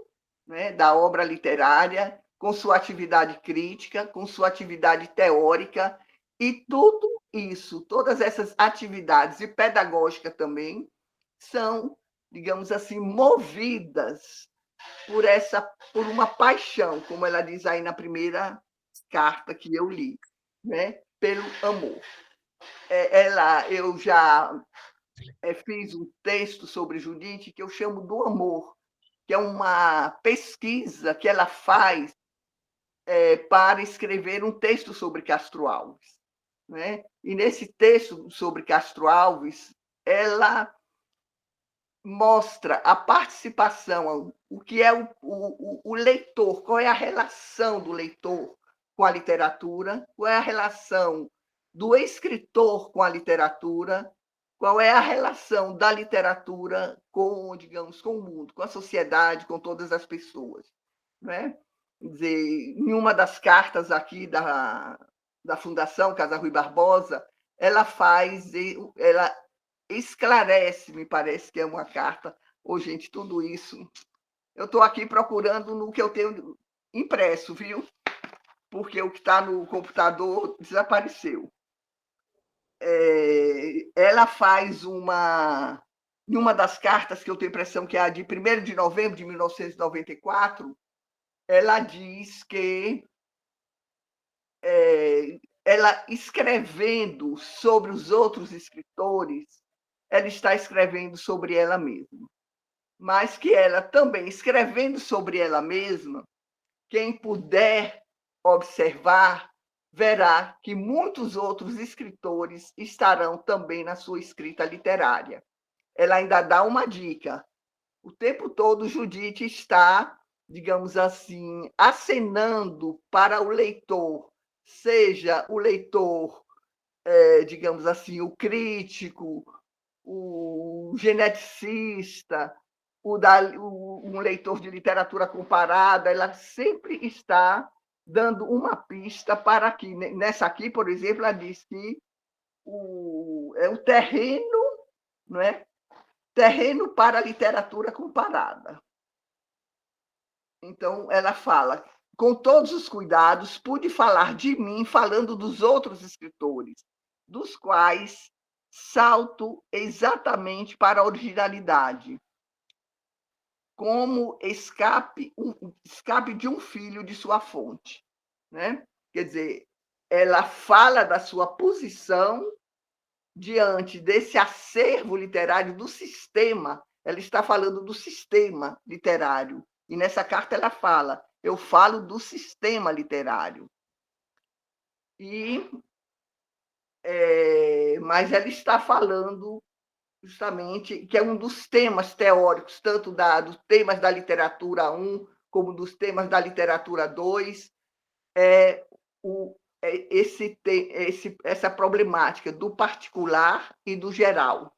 né, da obra literária, com sua atividade crítica, com sua atividade teórica, e tudo isso, todas essas atividades, e pedagógica também, são, digamos assim, movidas por uma paixão, como ela diz aí na primeira carta que eu li, né? Pelo amor. Eu já fiz um texto sobre Judite que eu chamo do amor, que é uma pesquisa que ela faz para escrever um texto sobre Castro Alves, né? E nesse texto sobre Castro Alves, ela mostra a participação, o que é o leitor, qual é a relação do leitor com a literatura, qual é a relação do escritor com a literatura, qual é a relação da literatura com, digamos, com o mundo, com a sociedade, com todas as pessoas, né? Quer dizer, em uma das cartas aqui da Fundação Casa Rui Barbosa, ela esclarece, me parece que é uma carta. Gente, tudo isso. Eu estou aqui procurando no que eu tenho impresso, viu? Porque o que está no computador desapareceu. Ela faz em uma das cartas, que eu tenho a impressão que é a de 1º de novembro de 1994, ela diz que ela, escrevendo sobre os outros escritores, ela está escrevendo sobre ela mesma. Mas que ela também, escrevendo sobre ela mesma, quem puder observar, verá que muitos outros escritores estarão também na sua escrita literária. Ela ainda dá uma dica. O tempo todo, Judite está, digamos assim, acenando para o leitor, seja o leitor, digamos assim, o crítico, o geneticista, um leitor de literatura comparada, ela sempre está dando uma pista para que, nessa aqui, por exemplo, ela diz que é o terreno, não é? Terreno para a literatura comparada. Então, ela fala, com todos os cuidados, pude falar de mim falando dos outros escritores, dos quais salto exatamente para a originalidade, como escape de um filho de sua fonte, né? Quer dizer, ela fala da sua posição diante desse acervo literário do sistema, ela está falando do sistema literário. E nessa carta ela fala, eu falo do sistema literário. Mas ela está falando justamente que é um dos temas teóricos, tanto dos temas da literatura 1 como dos temas da literatura 2, essa problemática do particular e do geral,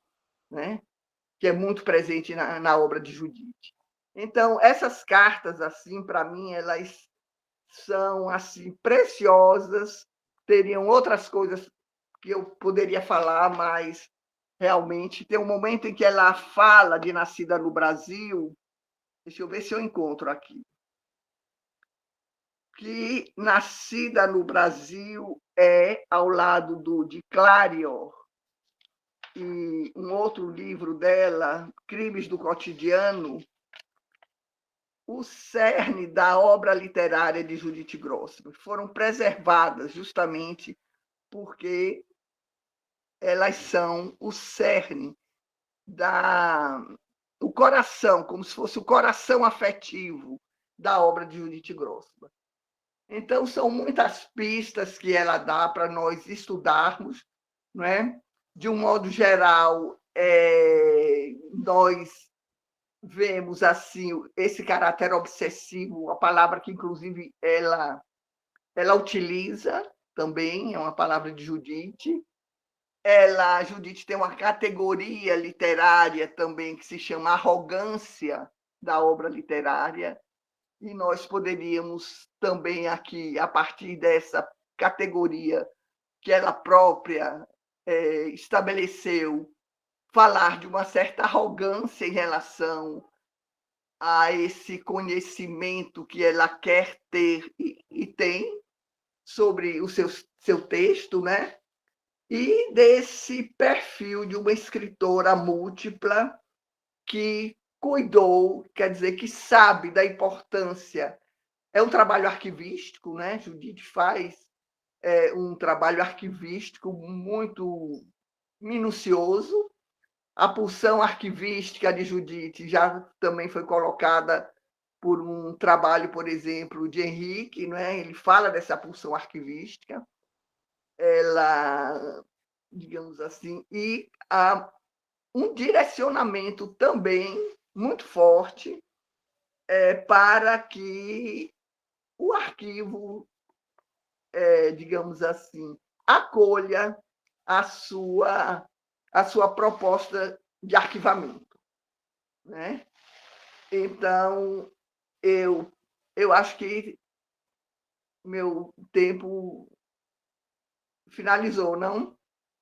né? Que é muito presente na obra de Judite. Então, essas cartas, assim, para mim, elas são assim preciosas. Teriam outras coisas que eu poderia falar, mas realmente tem um momento em que ela fala de Nascida no Brasil. Deixa eu ver se eu encontro aqui. Que Nascida no Brasil é ao lado de Clarior e um outro livro dela, Crimes do Cotidiano, o cerne da obra literária de Judite Grossman. Foram preservadas justamente porque elas são o cerne o coração, como se fosse o coração afetivo da obra de Judite Grossman. Então, são muitas pistas que ela dá para nós estudarmos, não é? De um modo geral, nós vemos assim esse caráter obsessivo, a palavra que, inclusive, ela utiliza também, é uma palavra de Judite. Judite tem uma categoria literária também que se chama arrogância da obra literária, e nós poderíamos também aqui, a partir dessa categoria que ela própria estabeleceu, falar de uma certa arrogância em relação a esse conhecimento que ela quer ter e tem sobre o seu texto, né? E desse perfil de uma escritora múltipla que cuidou, quer dizer, que sabe da importância. É um trabalho arquivístico, né? Judite faz um trabalho arquivístico muito minucioso. A pulsão arquivística de Judite já também foi colocada por um trabalho, por exemplo, de Henrique, né? Ele fala dessa pulsão arquivística. Ela, digamos assim, e há um direcionamento também muito forte para que o arquivo, digamos assim, acolha a sua proposta de arquivamento, né? Então, eu acho que meu tempo finalizou, não?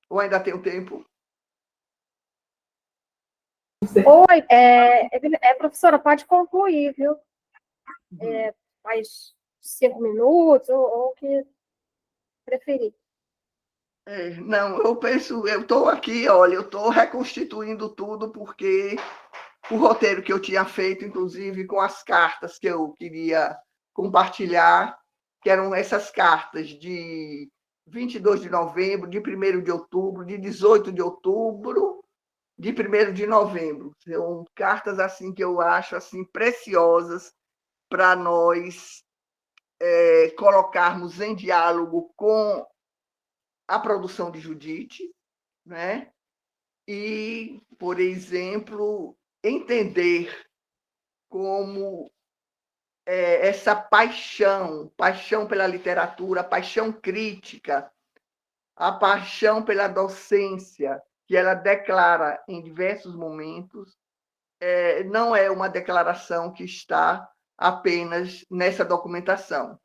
Ou ainda tenho tempo? Oi, professora, pode concluir, viu? Mais 5 minutos, ou o que preferir. Não, eu estou aqui, olha, eu estou reconstituindo tudo, porque o roteiro que eu tinha feito, inclusive com as cartas que eu queria compartilhar, que eram essas cartas de 22 de novembro, de 1º de outubro, de 18 de outubro, de 1º de novembro. São cartas assim que eu acho assim preciosas para nós colocarmos em diálogo com a produção de Judite, né? E, por exemplo, entender como essa paixão pela literatura, a paixão crítica, a paixão pela docência, que ela declara em diversos momentos, não é uma declaração que está apenas nessa documentação.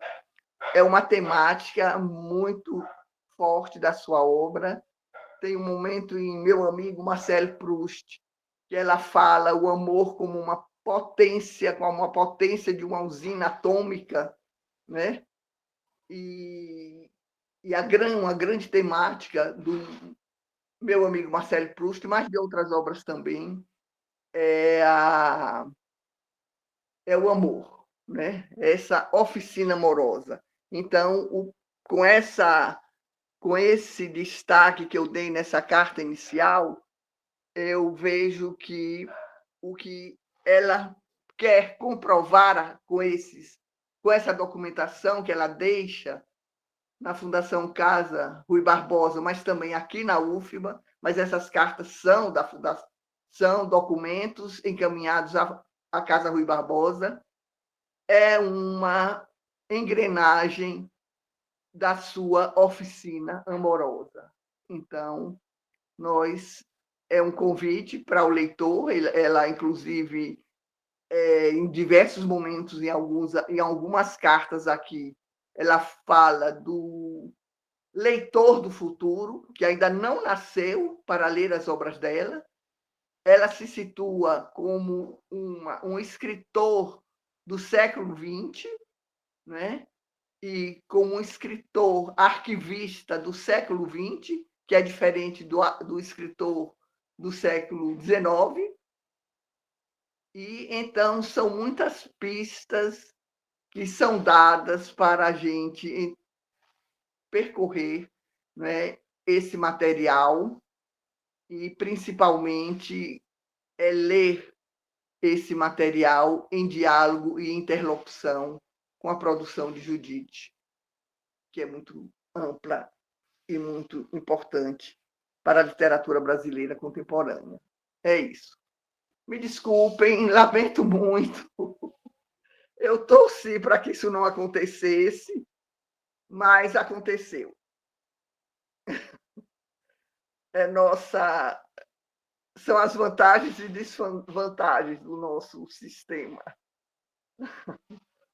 É uma temática muito forte da sua obra. Tem um momento em Meu Amigo Marcel Proust, que ela fala o amor como uma potência de uma usina atômica, né? E uma grande temática do Meu Amigo Marcel Proust, mas de outras obras também, é o amor, né? Essa oficina amorosa. Então, com essa com esse destaque que eu dei nessa carta inicial, eu vejo que o que ela quer comprovar com essa documentação que ela deixa na Fundação Casa Rui Barbosa, mas também aqui na UFBA, mas essas cartas são da Fundação, são documentos encaminhados à Casa Rui Barbosa, é uma engrenagem da sua oficina amorosa. Então, é um convite para o leitor, ela inclusive, em diversos momentos, em algumas cartas aqui, ela fala do leitor do futuro, que ainda não nasceu para ler as obras dela. Ela se situa como um escritor do século XX, né? E como um escritor arquivista do século XX, que é diferente do escritor do século XIX. E, então, são muitas pistas que são dadas para a gente percorrer, né, esse material e, principalmente, ler esse material em diálogo e interlocução com a produção de Judite, que é muito ampla e muito importante para a literatura brasileira contemporânea. É isso. Me desculpem, lamento muito. Eu torci para que isso não acontecesse, mas aconteceu. São as vantagens e desvantagens do nosso sistema.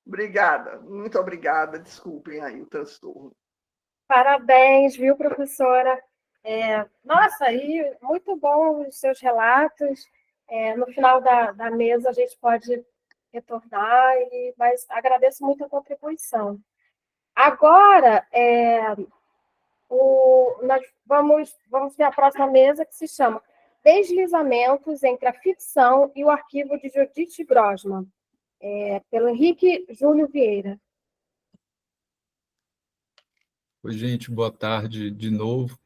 Obrigada, muito obrigada. Desculpem aí o transtorno. Parabéns, viu, professora? Nossa, e muito bom os seus relatos. No final da mesa a gente pode retornar, mas agradeço muito a contribuição. Agora, nós vamos ter a próxima mesa, que se chama Deslizamentos entre a Ficção e o Arquivo de Judite Grossman, pelo Henrique Júlio Vieira. Oi, gente, boa tarde de novo.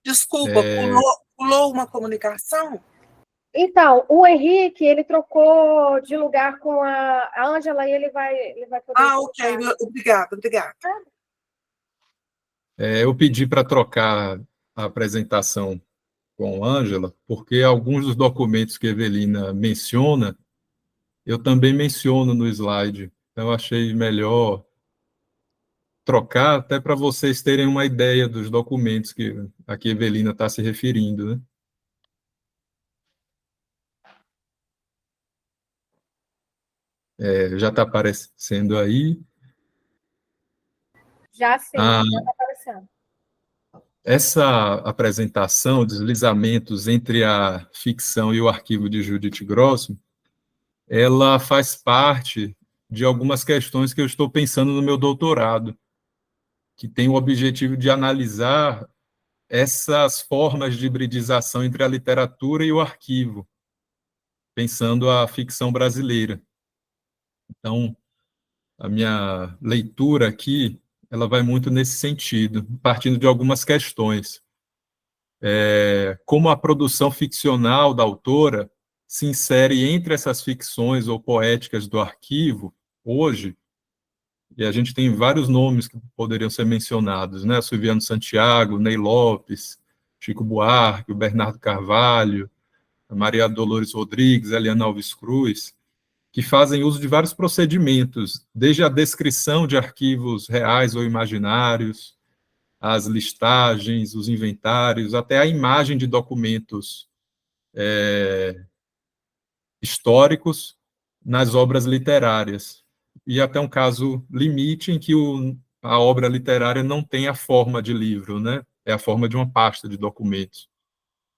Desculpa, pulou uma comunicação? Então, o Henrique, ele trocou de lugar com a Ângela e ele vai poder... Ok, obrigada. Eu pedi para trocar a apresentação com a Ângela, porque alguns dos documentos que a Evelina menciona, eu também menciono no slide. Então, eu achei melhor trocar, até para vocês terem uma ideia dos documentos que a Evelina está se referindo, né? Já está aparecendo aí. Já sim, já está aparecendo. Essa apresentação, deslizamentos entre a ficção e o arquivo de Judite Grossman, ela faz parte de algumas questões que eu estou pensando no meu doutorado, que tem o objetivo de analisar essas formas de hibridização entre a literatura e o arquivo, pensando a ficção brasileira. Então, a minha leitura aqui, ela vai muito nesse sentido, partindo de algumas questões. Como a produção ficcional da autora se insere entre essas ficções ou poéticas do arquivo, hoje, e a gente tem vários nomes que poderiam ser mencionados, né? Silviano Santiago, Ney Lopes, Chico Buarque, o Bernardo Carvalho, a Maria Dolores Rodrigues, Eliana Alves Cruz, que fazem uso de vários procedimentos, desde a descrição de arquivos reais ou imaginários, as listagens, os inventários, até a imagem de documentos históricos nas obras literárias. E até um caso limite em que a obra literária não tem a forma de livro, né? É a forma de uma pasta de documentos,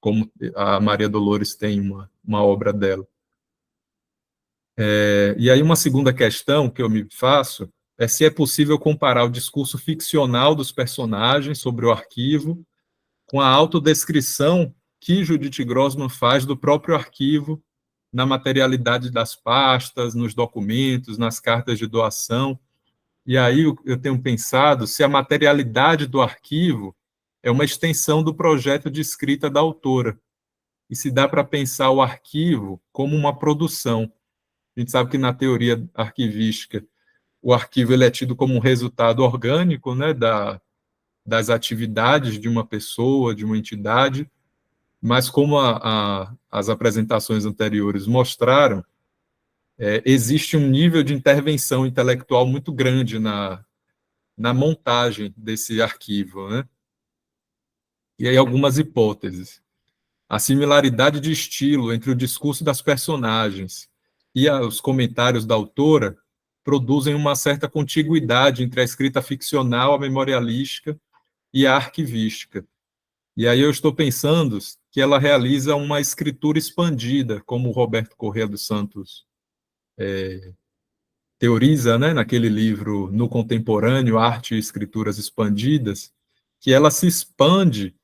como a Maria Dolores tem uma obra dela. E aí uma segunda questão que eu me faço é se é possível comparar o discurso ficcional dos personagens sobre o arquivo com a autodescrição que Judite Grossman faz do próprio arquivo na materialidade das pastas, nos documentos, nas cartas de doação. E aí eu tenho pensado se a materialidade do arquivo é uma extensão do projeto de escrita da autora, e se dá para pensar o arquivo como uma produção. A gente sabe que na teoria arquivística, o arquivo ele é tido como um resultado orgânico, né, das atividades de uma pessoa, de uma entidade, mas como as apresentações anteriores mostraram, existe um nível de intervenção intelectual muito grande na montagem desse arquivo, né? E aí algumas hipóteses. A similaridade de estilo entre o discurso das personagens e os comentários da autora produzem uma certa contiguidade entre a escrita ficcional, a memorialística e a arquivística. E aí eu estou pensando que ela realiza uma escritura expandida, como o Roberto Corrêa dos Santos teoriza, né, naquele livro No Contemporâneo, Arte e Escrituras Expandidas, que ela se expande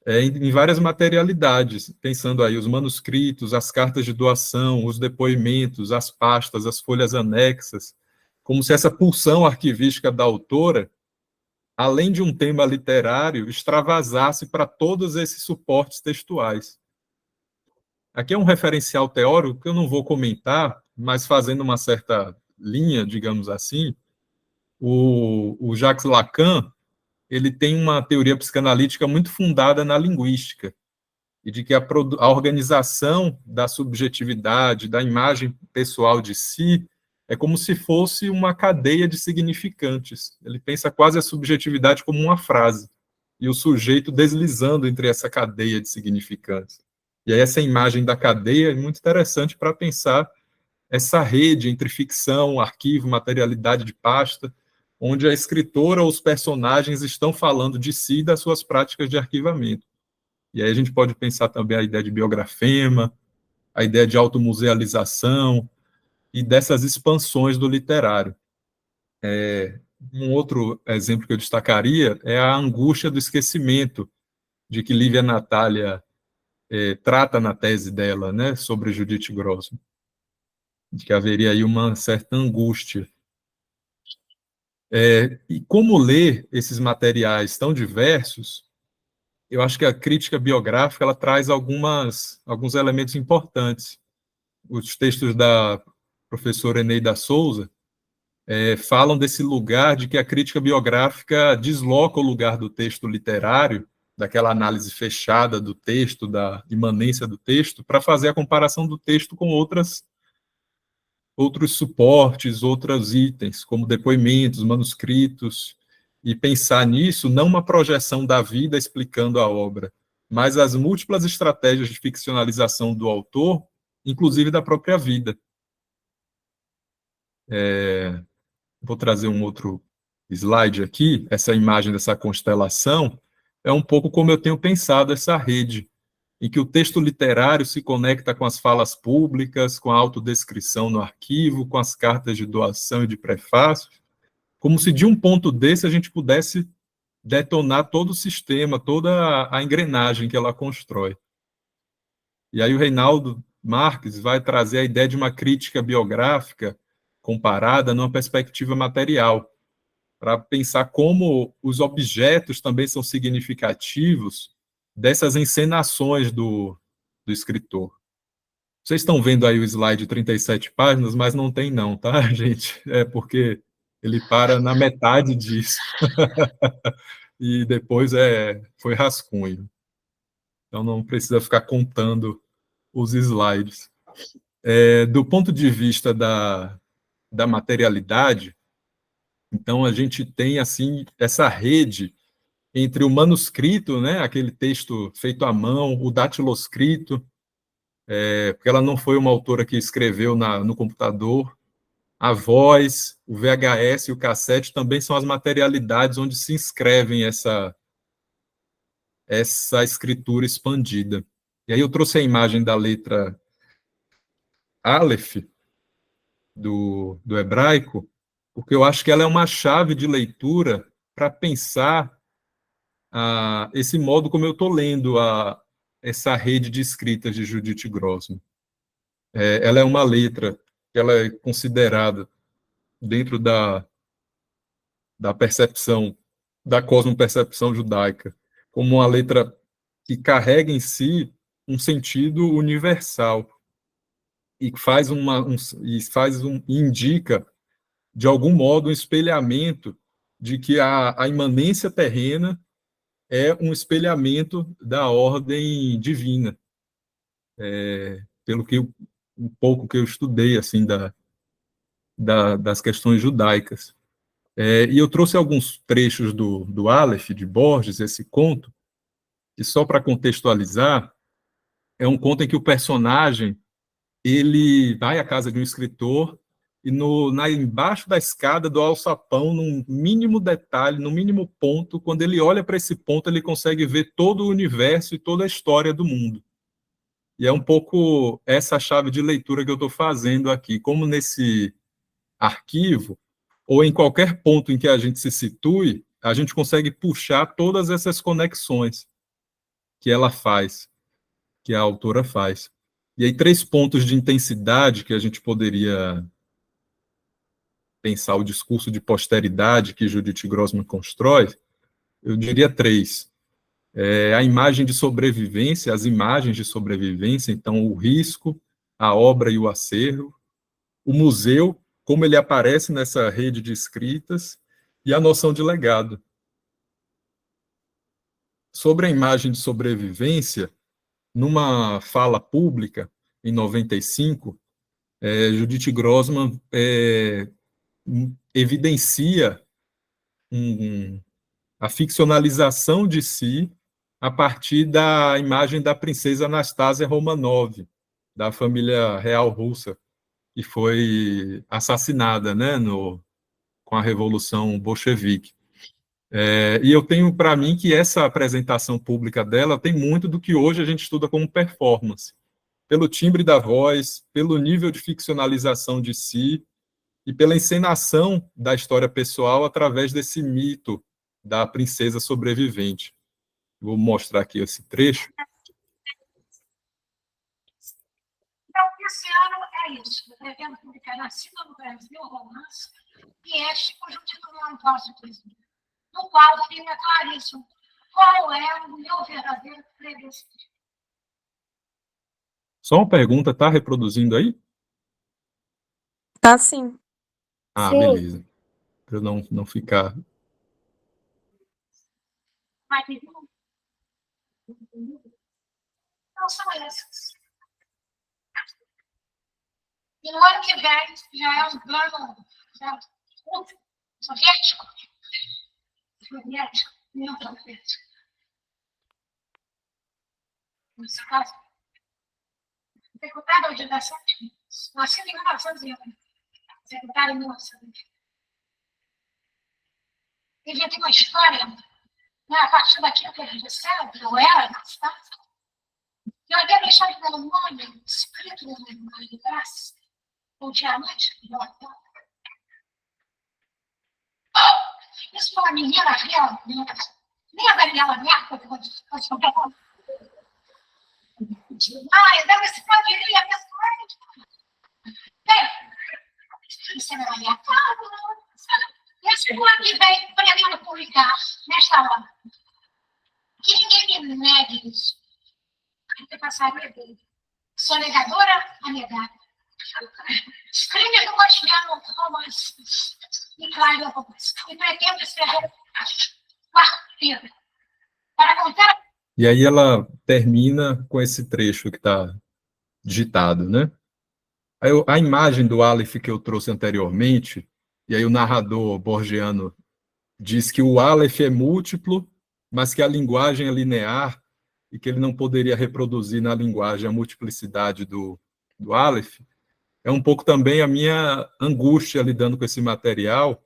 em várias materialidades, pensando aí os manuscritos, as cartas de doação, os depoimentos, as pastas, as folhas anexas, como se essa pulsão arquivística da autora, além de um tema literário, extravasasse para todos esses suportes textuais. Aqui é um referencial teórico que eu não vou comentar, mas fazendo uma certa linha, digamos assim, o Jacques Lacan, ele tem uma teoria psicanalítica muito fundada na linguística, e de que a organização da subjetividade, da imagem pessoal de si, é como se fosse uma cadeia de significantes. Ele pensa quase a subjetividade como uma frase, e o sujeito deslizando entre essa cadeia de significantes. E aí essa imagem da cadeia é muito interessante para pensar essa rede entre ficção, arquivo, materialidade de pasta, onde a escritora ou os personagens estão falando de si e das suas práticas de arquivamento. E aí a gente pode pensar também a ideia de biografema, a ideia de automusealização e dessas expansões do literário. Um outro exemplo que eu destacaria é a angústia do esquecimento, de que Lívia Natália trata na tese dela, né, sobre Judith Grossman, de que haveria aí uma certa angústia. E como ler esses materiais tão diversos, eu acho que a crítica biográfica ela traz alguns elementos importantes. Os textos da professora Eneida Souza falam desse lugar de que a crítica biográfica desloca o lugar do texto literário, daquela análise fechada do texto, da imanência do texto, para fazer a comparação do texto com outros suportes, outros itens, como depoimentos, manuscritos, e pensar nisso não uma projeção da vida explicando a obra, mas as múltiplas estratégias de ficcionalização do autor, inclusive da própria vida. Vou trazer um outro slide aqui, essa imagem dessa constelação, é um pouco como eu tenho pensado essa rede, em que o texto literário se conecta com as falas públicas, com a autodescrição no arquivo, com as cartas de doação e de prefácio, como se de um ponto desse a gente pudesse detonar todo o sistema, toda a engrenagem que ela constrói. E aí o Reinaldo Marques vai trazer a ideia de uma crítica biográfica comparada numa perspectiva material, para pensar como os objetos também são significativos dessas encenações do escritor. Vocês estão vendo aí o slide 37 páginas, mas não tem não, tá, gente? É porque ele para na metade disso. E depois foi rascunho. Então não precisa ficar contando os slides. Do ponto de vista da materialidade, então a gente tem assim essa rede entre o manuscrito, né, aquele texto feito à mão, o datiloscrito, porque ela não foi uma autora que escreveu no computador, a voz, o VHS e o cassete também são as materialidades onde se inscrevem essa escritura expandida. E aí eu trouxe a imagem da letra Aleph, do hebraico, porque eu acho que ela é uma chave de leitura para pensar esse modo como eu estou lendo essa rede de escritas de Judith Grossman. Ela é uma letra que ela é considerada dentro da percepção, da cosmopercepção judaica, como uma letra que carrega em si um sentido universal e indica, de algum modo, um espelhamento de que a imanência terrena é um espelhamento da ordem divina. Pelo que um pouco que eu estudei assim das questões judaicas. E eu trouxe alguns trechos do Aleph, de Borges, esse conto, que só para contextualizar, é um conto em que o personagem ele vai à casa de um escritor e embaixo da escada do alçapão, num mínimo detalhe, no mínimo ponto, quando ele olha para esse ponto, ele consegue ver todo o universo e toda a história do mundo. E é um pouco essa chave de leitura que eu estou fazendo aqui. Como nesse arquivo, ou em qualquer ponto em que a gente se situe, a gente consegue puxar todas essas conexões que ela faz, que a autora faz. E aí, 3 pontos de intensidade que a gente poderia pensar o discurso de posteridade que Judith Grossman constrói, eu diria 3. A imagem de sobrevivência, as imagens de sobrevivência, então o risco, a obra e o acervo, o museu, como ele aparece nessa rede de escritas, e a noção de legado. Sobre a imagem de sobrevivência, numa fala pública, em 95, Judith Grossman evidencia a ficcionalização de si a partir da imagem da princesa Anastasia Romanov, da família real russa, que foi assassinada, né, com a Revolução Bolchevique. E eu tenho para mim que essa apresentação pública dela tem muito do que hoje a gente estuda como performance, pelo timbre da voz, pelo nível de ficcionalização de si e pela encenação da história pessoal através desse mito da princesa sobrevivente. Vou mostrar aqui esse trecho. Então, esse ano é isso. Eu pretendo publicar Nascida no Brasil, romance, e este, cujo título não posso dizer, no qual fica claríssimo qual é o meu verdadeiro plebiscito. Só uma pergunta, está reproduzindo aí? Tá sim. Sim. Beleza. Para eu não ficar... Mas não são esses. E no ano que vem já é um plano soviético. Não soviético. Nesse caso, executado de 17 anos, nascido em 1901, executado em 1900. Ele tem uma história, né, a partir daquilo que ele disseram, que eu era, tá? Eu até deixar de meu nome escrito no meu de graça, o diamante do hotel. Isso foi uma menina real, nem a Daniela Merkel, que eu vou contar. Então esse poderia isso é minha casa. Esse ano que vem, pretendo publicar, nesta hora. Que ninguém me negue isso. Eu passaria dele. Sou negadora, a negada. Escrever no cotidiano romances. E claro, romance. E pretendo escrever quarto para contar. E aí ela termina com esse trecho que está digitado, né? A imagem do Aleph que eu trouxe anteriormente, e aí o narrador borgiano diz que o Aleph é múltiplo, mas que a linguagem é linear e que ele não poderia reproduzir na linguagem a multiplicidade do Aleph, é um pouco também a minha angústia lidando com esse material,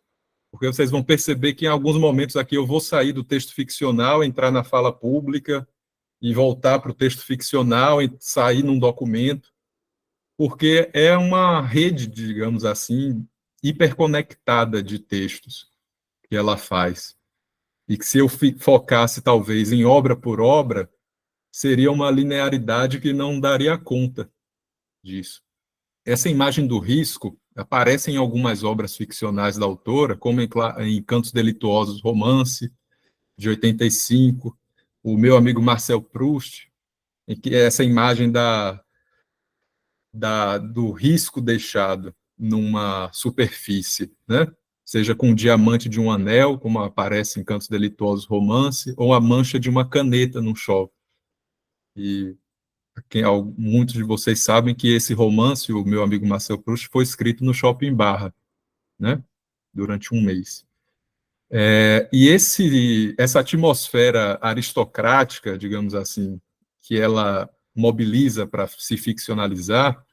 porque vocês vão perceber que em alguns momentos aqui eu vou sair do texto ficcional, entrar na fala pública e voltar para o texto ficcional e sair num documento, porque é uma rede, digamos assim, hiperconectada de textos que ela faz. E que se eu focasse, talvez, em obra por obra, seria uma linearidade que não daria conta disso. Essa imagem do risco aparece em algumas obras ficcionais da autora, como em Cantos Delituosos, Romance, de 85, o meu amigo Marcel Proust, em que é essa imagem do risco deixado numa superfície, né? Seja com o diamante de um anel, como aparece em Cantos Delituosos, Romance, ou a mancha de uma caneta num shopping. E muitos de vocês sabem que esse romance, o meu amigo Marcel Proust, foi escrito no Shopping Barra, né? Durante um mês. E essa atmosfera aristocrática, digamos assim, que ela mobiliza para se ficcionalizar,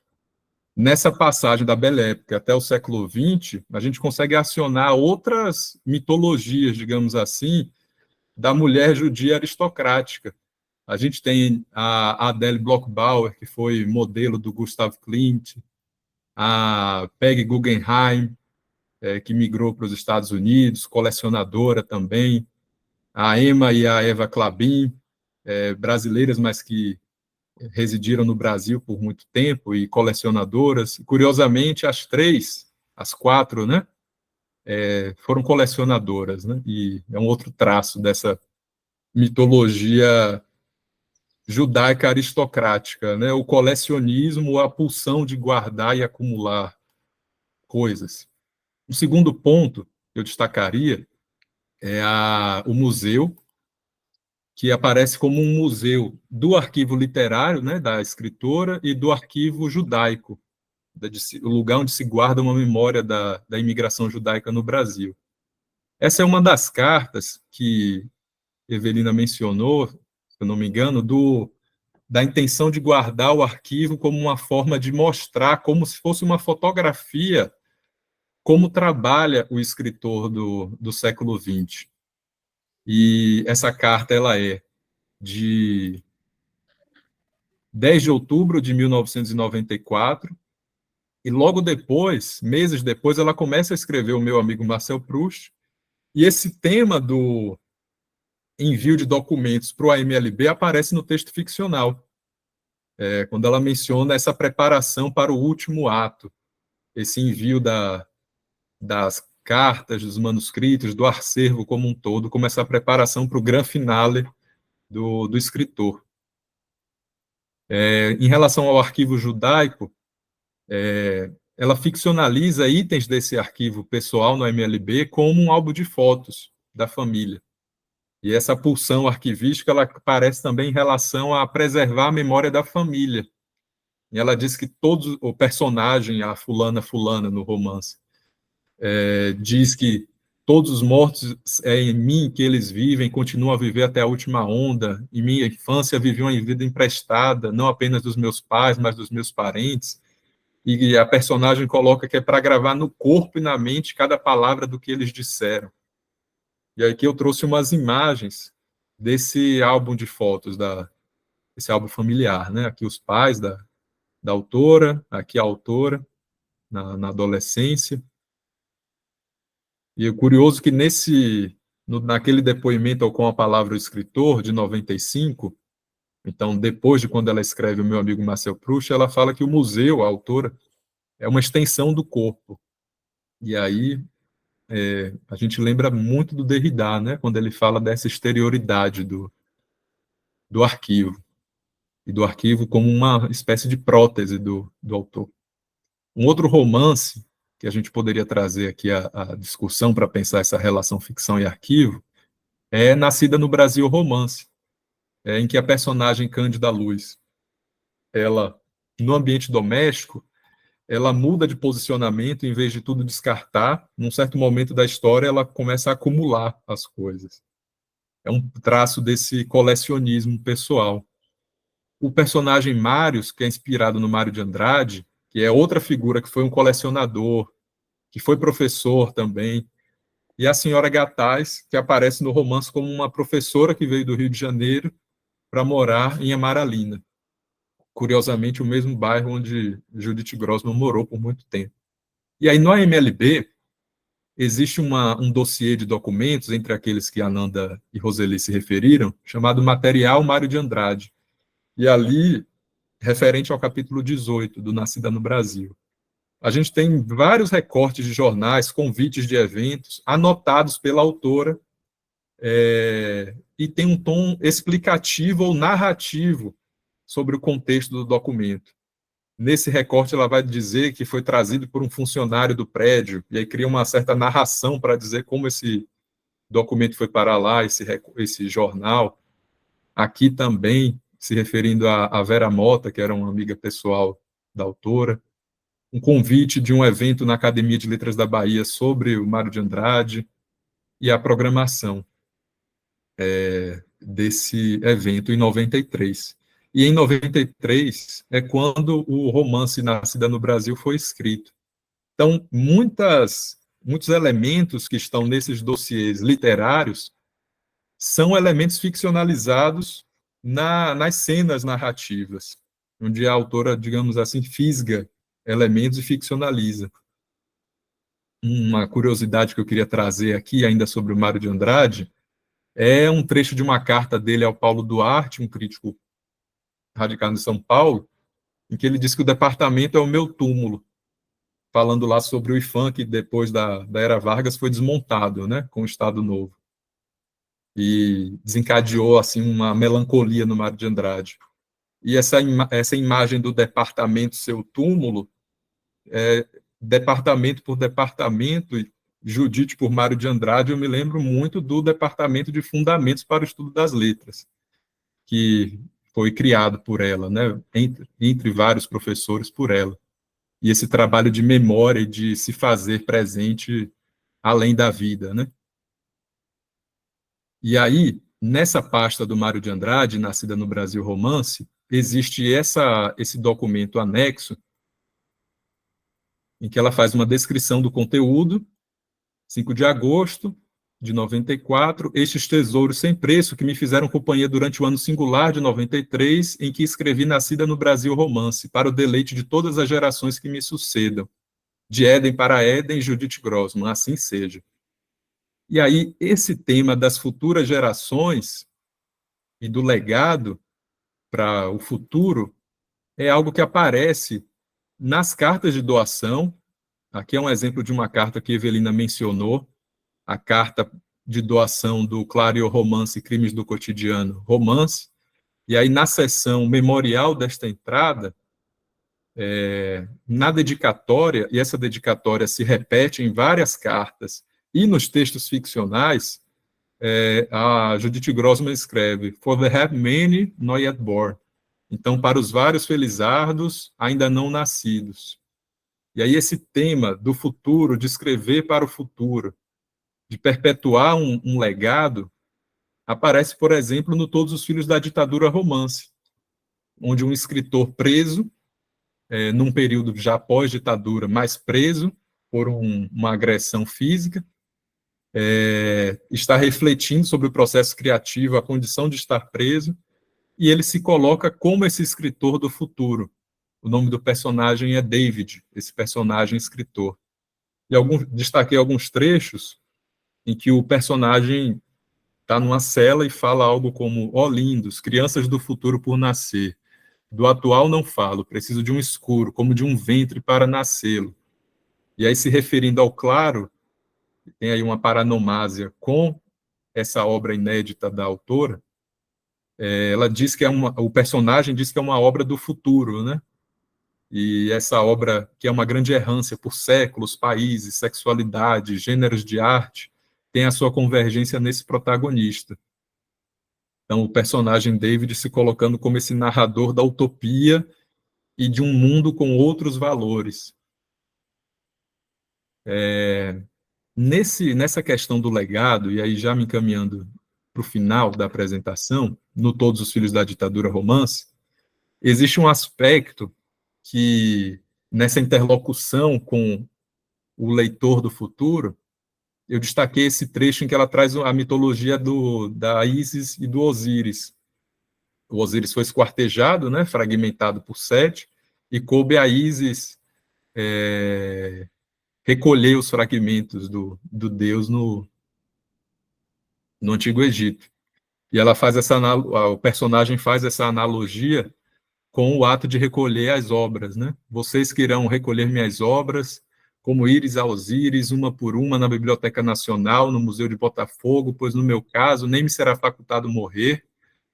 nessa passagem da Belle Époque até o século XX, a gente consegue acionar outras mitologias, digamos assim, da mulher judia aristocrática. A gente tem a Adele Bloch-Bauer, que foi modelo do Gustav Klimt, a Peggy Guggenheim, que migrou para os Estados Unidos, colecionadora também, a Emma e a Eva Klabin, brasileiras, mas que residiram no Brasil por muito tempo, e colecionadoras. Curiosamente, as quatro, né, foram colecionadoras, né, e é um outro traço dessa mitologia judaica aristocrática, né, o colecionismo, a pulsão de guardar e acumular coisas. O segundo ponto que eu destacaria é o museu, que aparece como um museu do arquivo literário, né, da escritora, e do arquivo judaico, o lugar onde se guarda uma memória da imigração judaica no Brasil. Essa é uma das cartas que Evelina mencionou, se eu não me engano, da intenção de guardar o arquivo como uma forma de mostrar, como se fosse uma fotografia, como trabalha o escritor do século XX. E essa carta ela é de 10 de outubro de 1994, e logo depois, meses depois, ela começa a escrever o meu amigo Marcel Proust, e esse tema do envio de documentos para o AMLB aparece no texto ficcional, quando ela menciona essa preparação para o último ato, esse envio das cartas, dos manuscritos, do acervo como um todo, como essa preparação para o grande finale do escritor. Em relação ao arquivo judaico, ela ficcionaliza itens desse arquivo pessoal no MLB como um álbum de fotos da família. E essa pulsão arquivística ela aparece também em relação a preservar a memória da família. E ela diz que o personagem, a fulana no romance, diz que todos os mortos em mim que eles vivem, continuam a viver até a última onda. Em minha infância vivi uma vida emprestada, não apenas dos meus pais, mas dos meus parentes. E a personagem coloca que é para gravar no corpo e na mente cada palavra do que eles disseram. E aí que eu trouxe umas imagens desse álbum de fotos, esse álbum familiar, né? Aqui os pais da autora, aqui a autora, na adolescência. E é curioso que naquele depoimento com a palavra o escritor, de 95, então depois de quando ela escreve o meu amigo Marcel Proust, ela fala que o museu, a autora, é uma extensão do corpo. E aí a gente lembra muito do Derrida, né, quando ele fala dessa exterioridade do arquivo, e do arquivo como uma espécie de prótese do autor. Um outro romance que a gente poderia trazer aqui a discussão para pensar essa relação ficção e arquivo é Nascida no Brasil, Romance, em que a personagem Cândida Luz, ela, no ambiente doméstico, ela muda de posicionamento, em vez de tudo descartar, num certo momento da história, ela começa a acumular as coisas. É um traço desse colecionismo pessoal. O personagem Mários, que é inspirado no Mário de Andrade, que é outra figura que foi um colecionador, que foi professor também, e a senhora Gataz, que aparece no romance como uma professora que veio do Rio de Janeiro para morar em Amaralina. Curiosamente, o mesmo bairro onde Judith Grossman morou por muito tempo. E aí, no AMLB, existe um dossiê de documentos, entre aqueles que Ananda e Roseli se referiram, chamado Material Mário de Andrade. E ali referente ao capítulo 18 do Nascida no Brasil. A gente tem vários recortes de jornais, convites de eventos, anotados pela autora, e tem um tom explicativo ou narrativo sobre o contexto do documento. Nesse recorte, ela vai dizer que foi trazido por um funcionário do prédio, e aí cria uma certa narração para dizer como esse documento foi para lá, esse jornal. Aqui também, se referindo a Vera Mota, que era uma amiga pessoal da autora, um convite de um evento na Academia de Letras da Bahia sobre o Mário de Andrade e a programação desse evento em 93. E em 93 é quando o romance Nascida no Brasil foi escrito. Então, muitos elementos que estão nesses dossiês literários são elementos ficcionalizados nas cenas narrativas, onde a autora, digamos assim, fisga elementos e ficcionaliza. Uma curiosidade que eu queria trazer aqui, ainda sobre o Mário de Andrade, é um trecho de uma carta dele ao Paulo Duarte, um crítico radicado em São Paulo, em que ele diz que o departamento é o meu túmulo, falando lá sobre o IFAM, que depois da Era Vargas foi desmontado, né, com o Estado Novo. E desencadeou assim, uma melancolia no Mário de Andrade. E essa imagem do departamento, seu túmulo, departamento por departamento, Judite por Mário de Andrade, eu me lembro muito do Departamento de Fundamentos para o Estudo das Letras, que foi criado por ela, né, entre vários professores por ela. E esse trabalho de memória e de se fazer presente além da vida, né? E aí, nessa pasta do Mário de Andrade, Nascida no Brasil Romance, existe esse documento anexo, em que ela faz uma descrição do conteúdo, 5 de agosto de 94, estes tesouros sem preço que me fizeram companhia durante o ano singular de 93, em que escrevi Nascida no Brasil Romance, para o deleite de todas as gerações que me sucedam. De Éden para Éden, Judith Grossman, assim seja. E aí, esse tema das futuras gerações e do legado para o futuro é algo que aparece nas cartas de doação. Aqui é um exemplo de uma carta que Evelina mencionou, a carta de doação do Clario Romance Crimes do Cotidiano, Romance, e aí na seção memorial desta entrada, na dedicatória, e essa dedicatória se repete em várias cartas e nos textos ficcionais, a Judith Grossman escreve, For the have many not yet born. Então, para os vários felizardos ainda não nascidos. E aí esse tema do futuro, de escrever para o futuro, de perpetuar um legado, aparece, por exemplo, no Todos os Filhos da Ditadura Romance, onde um escritor preso, num período já pós-ditadura, mas preso por uma agressão física, está refletindo sobre o processo criativo, a condição de estar preso, e ele se coloca como esse escritor do futuro. O nome do personagem é David, esse personagem escritor. E destaquei alguns trechos em que o personagem está numa cela e fala algo como, ó lindos, crianças do futuro por nascer, do atual não falo, preciso de um escuro, como de um ventre para nascê-lo. E aí, se referindo ao claro, tem aí uma paranomásia com essa obra inédita da autora, ela diz que o personagem diz que é uma obra do futuro, né? E essa obra, que é uma grande errância por séculos, países, sexualidade, gêneros de arte, tem a sua convergência nesse protagonista. Então, o personagem David se colocando como esse narrador da utopia e de um mundo com outros valores. Nessa questão do legado, e aí já me encaminhando para o final da apresentação, no Todos os Filhos da Ditadura Romance, existe um aspecto que, nessa interlocução com o leitor do futuro, eu destaquei esse trecho em que ela traz a mitologia da Ísis e do Osíris. O Osíris foi esquartejado, né, fragmentado por Sete, e coube a Ísis recolher os fragmentos do deus no Antigo Egito. E ela faz o personagem faz essa analogia com o ato de recolher as obras, né? Vocês que irão recolher minhas obras, como íris aos íris, uma por uma, na Biblioteca Nacional, no Museu de Botafogo, pois no meu caso nem me será facultado morrer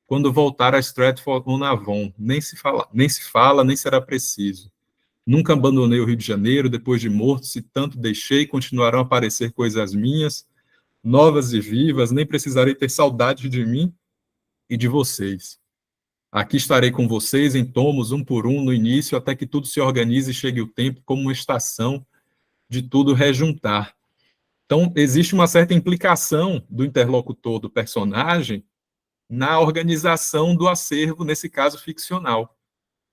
quando voltar a Stratford-on-Avon, nem se fala, nem será preciso. Nunca abandonei o Rio de Janeiro, depois de morto, se tanto deixei, continuarão a aparecer coisas minhas, novas e vivas, nem precisarei ter saudade de mim e de vocês. Aqui estarei com vocês em tomos, um por um, no início, até que tudo se organize e chegue o tempo, como uma estação, de tudo rejuntar. Então, existe uma certa implicação do interlocutor do personagem na organização do acervo, nesse caso ficcional.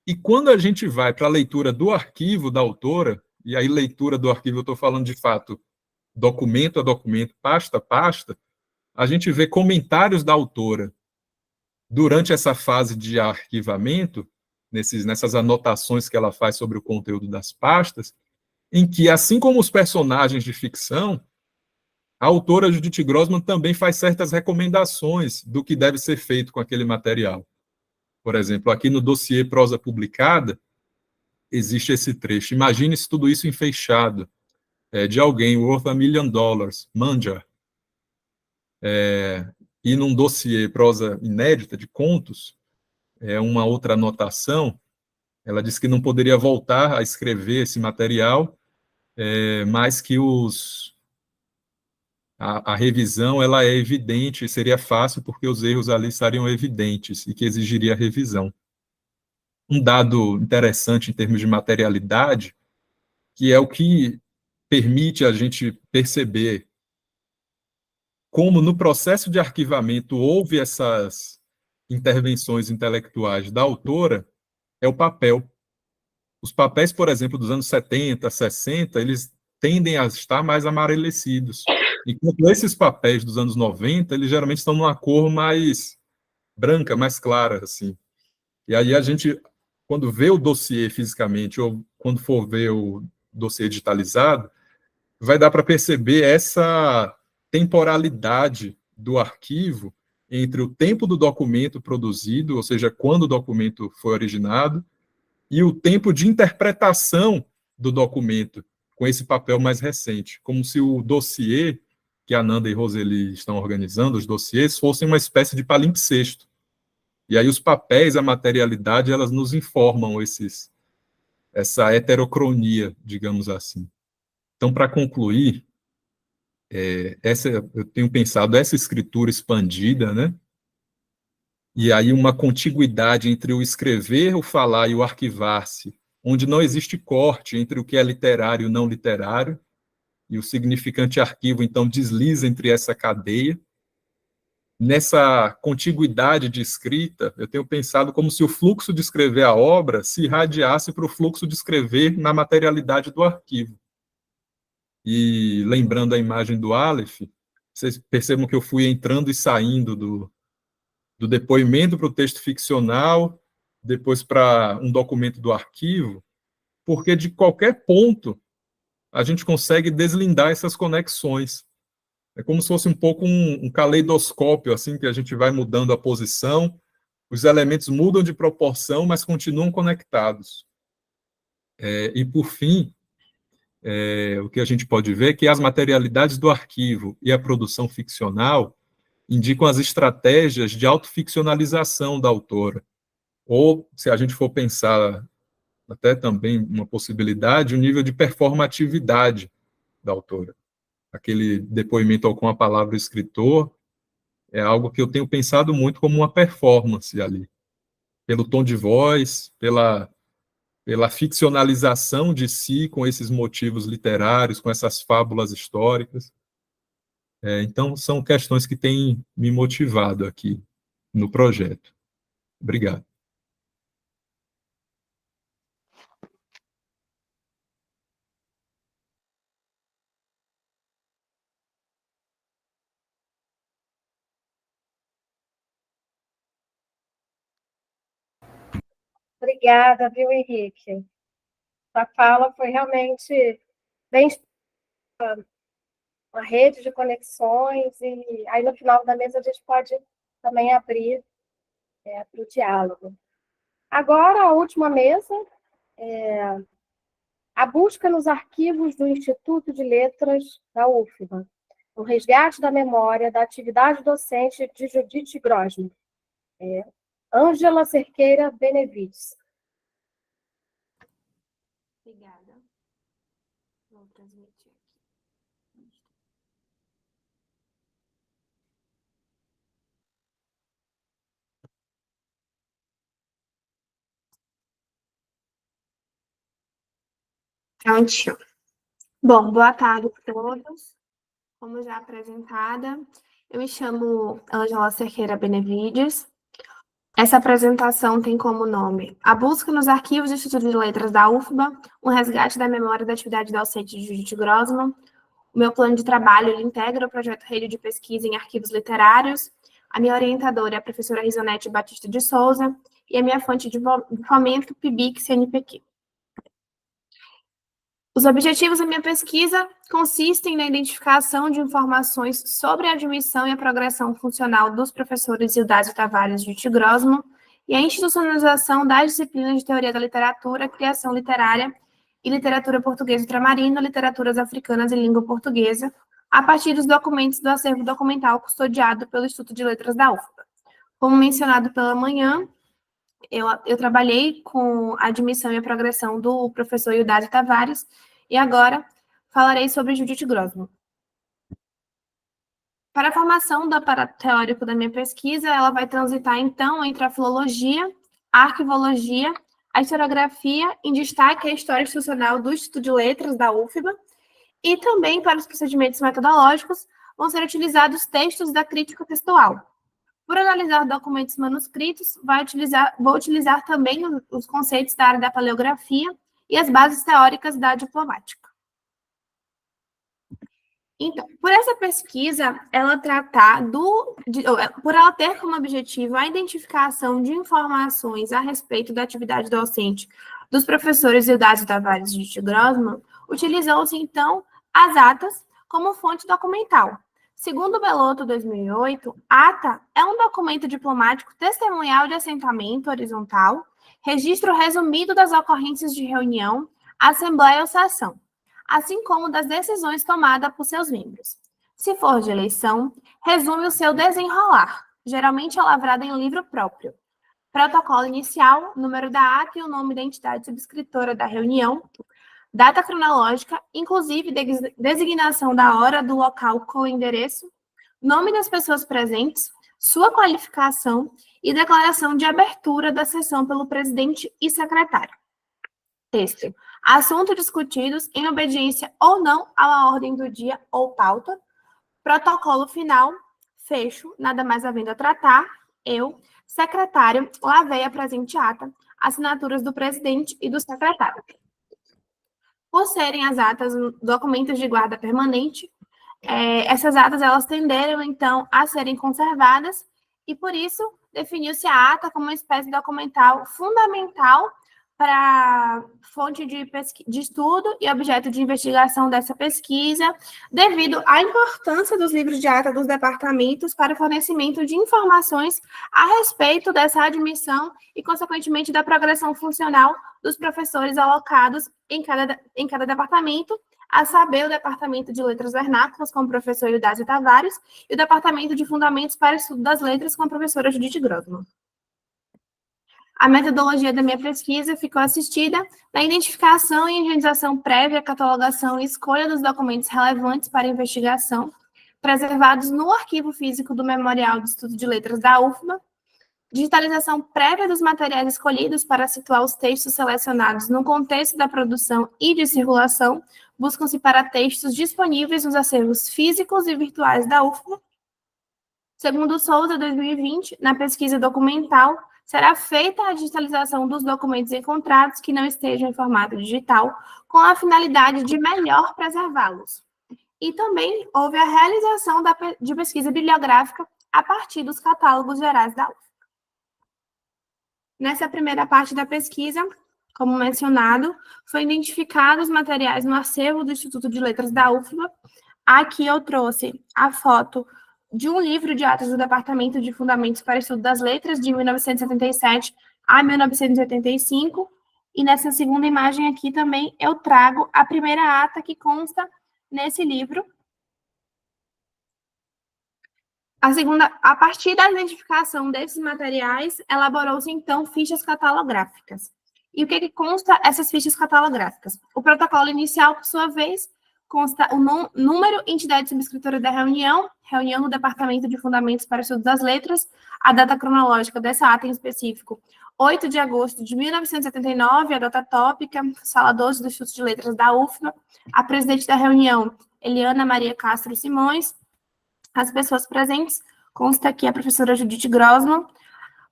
E quando a gente vai para a leitura do arquivo da autora, e aí leitura do arquivo eu estou falando de fato documento a documento, pasta a pasta, a gente vê comentários da autora durante essa fase de arquivamento, nessas anotações que ela faz sobre o conteúdo das pastas, em que, assim como os personagens de ficção, a autora Judith Grossman também faz certas recomendações do que deve ser feito com aquele material. Por exemplo, aqui no dossiê Prosa Publicada, existe esse trecho. Imagine se tudo isso enfeixado, de alguém, worth $1 million, Manja. E num dossiê Prosa Inédita, de contos, uma outra anotação, ela disse que não poderia voltar a escrever esse material, mas que a revisão ela é evidente, seria fácil porque os erros ali estariam evidentes e que exigiria revisão. Um dado interessante em termos de materialidade, que é o que permite a gente perceber como no processo de arquivamento houve essas intervenções intelectuais da autora, é o papel. Os papéis, por exemplo, dos anos 70, 60, eles tendem a estar mais amarelecidos. Enquanto esses papéis dos anos 90, eles geralmente estão numa cor mais branca, mais clara, assim. E aí a gente, quando vê o dossiê fisicamente, ou quando for ver o dossiê digitalizado, vai dar para perceber essa temporalidade do arquivo entre o tempo do documento produzido, ou seja, quando o documento foi originado, e o tempo de interpretação do documento, com esse papel mais recente, como se o dossiê que a Nanda e Roseli estão organizando, os dossiês, fossem uma espécie de palimpsesto. E aí os papéis, a materialidade, elas nos informam essa heterocronia, digamos assim. Então, para concluir, eu tenho pensado essa escritura expandida, né? E aí uma contiguidade entre o escrever, o falar e o arquivar-se, onde não existe corte entre o que é literário e não literário, e o significante arquivo, então, desliza entre essa cadeia. Nessa contiguidade de escrita, eu tenho pensado como se o fluxo de escrever a obra se irradiasse para o fluxo de escrever na materialidade do arquivo. E lembrando a imagem do Aleph, vocês percebam que eu fui entrando e saindo do depoimento para o texto ficcional, depois para um documento do arquivo, porque de qualquer ponto a gente consegue deslindar essas conexões. É como se fosse um pouco um caleidoscópio, assim, que a gente vai mudando a posição, os elementos mudam de proporção, mas continuam conectados. E, por fim, o que a gente pode ver é que as materialidades do arquivo e a produção ficcional indicam as estratégias de autoficcionalização da autora. Ou, se a gente for pensar até também uma possibilidade, o nível de performatividade da autora. Aquele depoimento com a palavra escritor é algo que eu tenho pensado muito como uma performance ali. Pelo tom de voz, pela ficcionalização de si com esses motivos literários, com essas fábulas históricas. Então, são questões que têm me motivado aqui no projeto. Obrigado. Obrigada, viu, Henrique? A fala foi realmente bem uma rede de conexões, e aí no final da mesa a gente pode também abrir para o diálogo. Agora, a última mesa, a busca nos arquivos do Instituto de Letras da UFBA, o resgate da memória da atividade docente de Judith Grossman. Ângela Cerqueira Benevides. Obrigada. Vou transmitir aqui. Prontinho. Bom, boa tarde a todos. Como já apresentada, eu me chamo Ângela Cerqueira Benevides. Essa apresentação tem como nome A Busca nos Arquivos do Instituto de Letras da UFBA, um resgate da memória da atividade docente de Judith Grossman. O meu plano de trabalho ele integra o projeto Rede de Pesquisa em Arquivos Literários. A minha orientadora é a professora Risonete Batista de Souza e a minha fonte de fomento PIBIC-CNPq. Os objetivos da minha pesquisa consistem na identificação de informações sobre a admissão e a progressão funcional dos professores Ildásio Tavares e Judith Grossman e a institucionalização das disciplinas de Teoria da Literatura, Criação Literária e Literatura Portuguesa Ultramarina, Literaturas Africanas e Língua Portuguesa, a partir dos documentos do acervo documental custodiado pelo Instituto de Letras da UFBA. Como mencionado pela manhã, eu trabalhei com a admissão e a progressão do professor Ildásio Tavares e agora falarei sobre Judith Grossman. Para a formação do aparato teórico da minha pesquisa, ela vai transitar, então, entre a filologia, a arquivologia, a historiografia, em destaque a história institucional do Instituto de Letras da UFBA, e também para os procedimentos metodológicos vão ser utilizados textos da crítica textual. Por analisar documentos manuscritos, vou utilizar também os conceitos da área da paleografia e as bases teóricas da diplomática. Então, por essa pesquisa, por ela ter como objetivo a identificação de informações a respeito da atividade docente dos professores Ildásio Tavares e Judith Grossman, utilizou-se, então, as atas como fonte documental. Segundo o Belotto 2008, ata é um documento diplomático testemunhal de assentamento horizontal, registro resumido das ocorrências de reunião, assembleia ou sessão, assim como das decisões tomadas por seus membros. Se for de eleição, resume o seu desenrolar, geralmente é lavrado em livro próprio. Protocolo inicial, número da ata e o nome da entidade subscritora da reunião, data cronológica, inclusive designação da hora, do local com o endereço, nome das pessoas presentes, sua qualificação e declaração de abertura da sessão pelo presidente e secretário. Texto. Assuntos discutidos em obediência ou não à ordem do dia ou pauta. Protocolo final. Fecho. Nada mais havendo a tratar. Eu, secretário, lavei a presente ata. Assinaturas do presidente e do secretário. Por serem as atas documentos de guarda permanente, essas atas elas tenderam, então, a serem conservadas e, por isso, definiu-se a ata como uma espécie documental fundamental para fonte de estudo e objeto de investigação dessa pesquisa, devido à importância dos livros de ata dos departamentos para o fornecimento de informações a respeito dessa admissão e, consequentemente, da progressão funcional dos professores alocados em cada departamento, a saber, o Departamento de Letras Vernáculas, com o professor Ildásio Tavares, e o Departamento de Fundamentos para o Estudo das Letras, com a professora Judith Grossman. A metodologia da minha pesquisa ficou assistida na identificação e higienização prévia, catalogação e escolha dos documentos relevantes para a investigação, preservados no arquivo físico do Memorial do Instituto de Letras da UFBA, digitalização prévia dos materiais escolhidos para situar os textos selecionados no contexto da produção e de circulação, buscam-se para textos disponíveis nos acervos físicos e virtuais da UFBA. Segundo Souza, 2020, na pesquisa documental, será feita a digitalização dos documentos encontrados que não estejam em formato digital, com a finalidade de melhor preservá-los. E também houve a realização de pesquisa bibliográfica a partir dos catálogos gerais da UFBA. Nessa primeira parte da pesquisa, como mencionado, foi identificado os materiais no acervo do Instituto de Letras da UFBA. Aqui eu trouxe a foto de um livro de atas do Departamento de Fundamentos para o Estudo das Letras, de 1977, a 1985, e nessa segunda imagem aqui também eu trago a primeira ata que consta nesse livro. A partir da identificação desses materiais, elaborou-se, então, fichas catalográficas. E o que consta essas fichas catalográficas? O protocolo inicial, por sua vez, consta o número, entidade subscritora da reunião, reunião no Departamento de Fundamentos para Estudos das Letras, a data cronológica dessa ata em específico, 8 de agosto de 1979, a data tópica, sala 12 do Instituto de Letras da UFBA, a presidente da reunião, Eliana Maria Castro Simões, as pessoas presentes, consta aqui a professora Judith Grossman.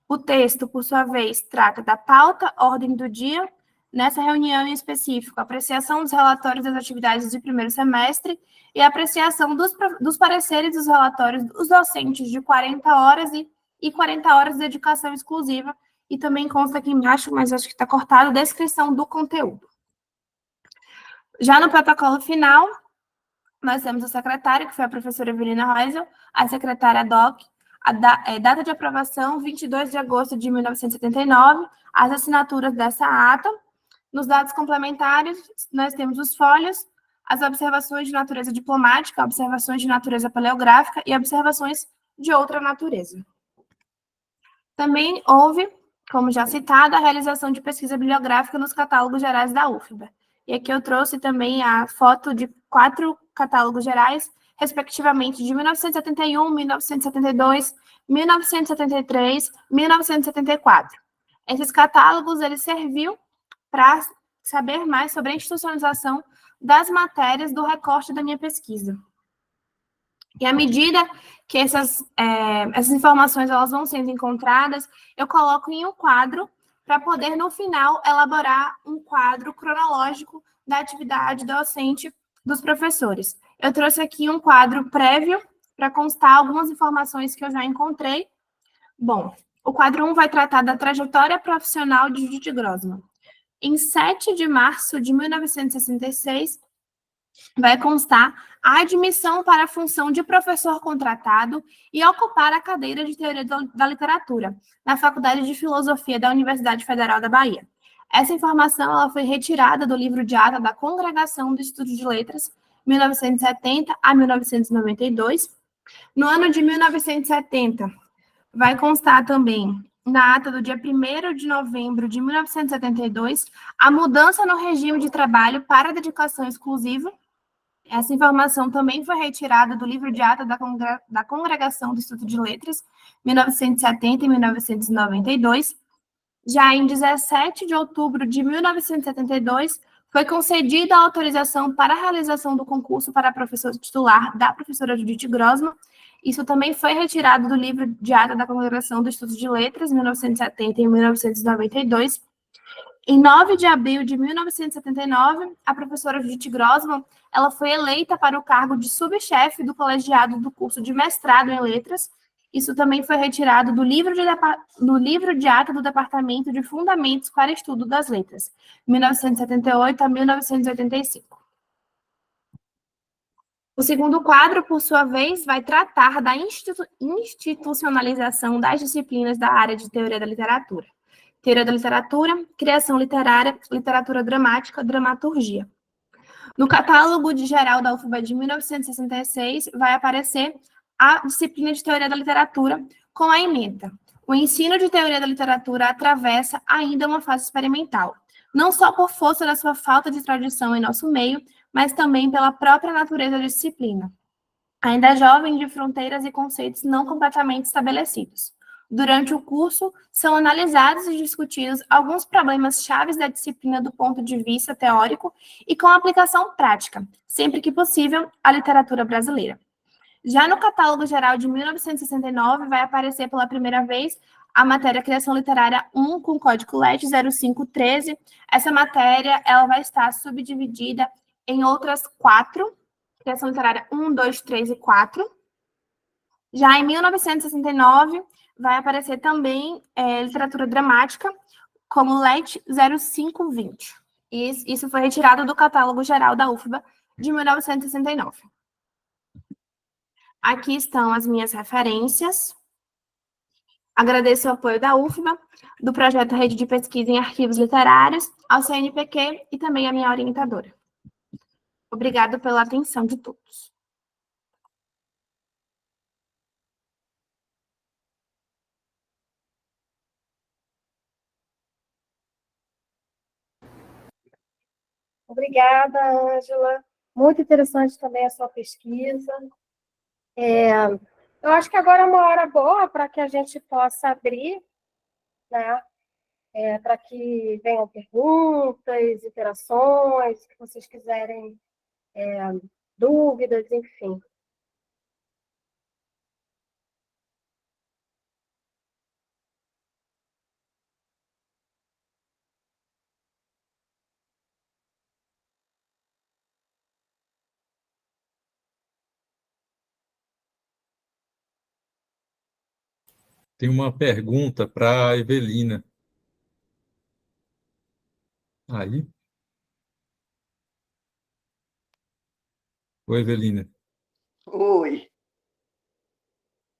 O texto, por sua vez, trata da pauta, ordem do dia, nessa reunião em específico, apreciação dos relatórios das atividades de primeiro semestre e apreciação dos pareceres dos relatórios dos docentes de 40 horas e 40 horas de dedicação exclusiva, e também consta aqui embaixo, mas acho que está cortado, descrição do conteúdo. Já no protocolo final, nós temos a secretária, que foi a professora Evelina Reisel, a secretária DOC, data de aprovação, 22 de agosto de 1979, as assinaturas dessa ata. Nos dados complementares, nós temos os folhos, as observações de natureza diplomática, observações de natureza paleográfica e observações de outra natureza. Também houve, como já citado, a realização de pesquisa bibliográfica nos catálogos gerais da UFBA. E aqui eu trouxe também a foto de 4 catálogos gerais, respectivamente de 1971, 1972, 1973, 1974. Esses catálogos, ele serviu para saber mais sobre a institucionalização das matérias do recorte da minha pesquisa. E à medida que essas informações elas vão sendo encontradas, eu coloco em um quadro para poder, no final, elaborar um quadro cronológico da atividade docente dos professores. Eu trouxe aqui um quadro prévio para constar algumas informações que eu já encontrei. Bom, o quadro 1 vai tratar da trajetória profissional de Judith Grossman. Em 7 de março de 1966, vai constar a admissão para a função de professor contratado e ocupar a cadeira de Teoria da Literatura, na Faculdade de Filosofia da Universidade Federal da Bahia. Essa informação ela foi retirada do livro de ata da Congregação do Instituto de Letras, 1970 a 1992. No ano de 1970, vai constar também, na ata do dia 1º de novembro de 1972, a mudança no regime de trabalho para dedicação exclusiva. Essa informação também foi retirada do livro de ata da Congregação do Instituto de Letras, 1970 e 1992. Já em 17 de outubro de 1972, foi concedida a autorização para a realização do concurso para professor titular da professora Judith Grossman. Isso também foi retirado do livro de ata da Congregação do Instituto de Letras, 1970 e 1992. Em 9 de abril de 1979, a professora Judith Grossman, ela foi eleita para o cargo de subchefe do colegiado do curso de mestrado em letras. Isso também foi retirado do livro de ata do Departamento de Fundamentos para Estudo das Letras, 1978 a 1985. O segundo quadro, por sua vez, vai tratar da institucionalização das disciplinas da área de Teoria da Literatura. Teoria da Literatura, Criação Literária, Literatura Dramática, Dramaturgia. No catálogo geral da UFBA de 1966, vai aparecer a disciplina de Teoria da Literatura com a ementa. O ensino de Teoria da Literatura atravessa ainda uma fase experimental, não só por força da sua falta de tradição em nosso meio, mas também pela própria natureza da disciplina. Ainda jovem, de fronteiras e conceitos não completamente estabelecidos. Durante o curso, são analisados e discutidos alguns problemas chaves da disciplina do ponto de vista teórico e com aplicação prática, sempre que possível, à literatura brasileira. Já no catálogo geral de 1969, vai aparecer pela primeira vez a matéria Criação Literária 1, com código LET 0513. Essa matéria ela vai estar subdividida em outras 4, Criação Literária 1, 2, 3 e 4. Já em 1969, vai aparecer também Literatura Dramática, como LET 0520. E isso foi retirado do catálogo geral da UFBA de 1969. Aqui estão as minhas referências. Agradeço o apoio da UFBA, do projeto Rede de Pesquisa em Arquivos Literários, ao CNPq e também à minha orientadora. Obrigada pela atenção de todos. Obrigada, Ângela. Muito interessante também a sua pesquisa. Eu acho que agora é uma hora boa para que a gente possa abrir, né, para que venham perguntas, interações, que vocês quiserem, dúvidas, enfim. Tem uma pergunta para a Evelina. Aí. Oi, Evelina. Oi.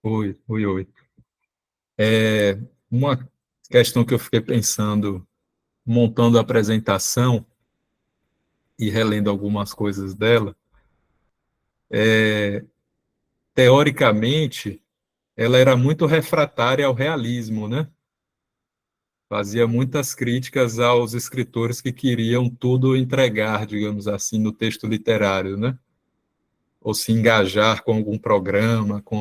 Oi. Uma questão que eu fiquei pensando, montando a apresentação e relendo algumas coisas dela, teoricamente, ela era muito refratária ao realismo, né? Fazia muitas críticas aos escritores que queriam tudo entregar, digamos assim, no texto literário, né? Ou se engajar com algum programa, com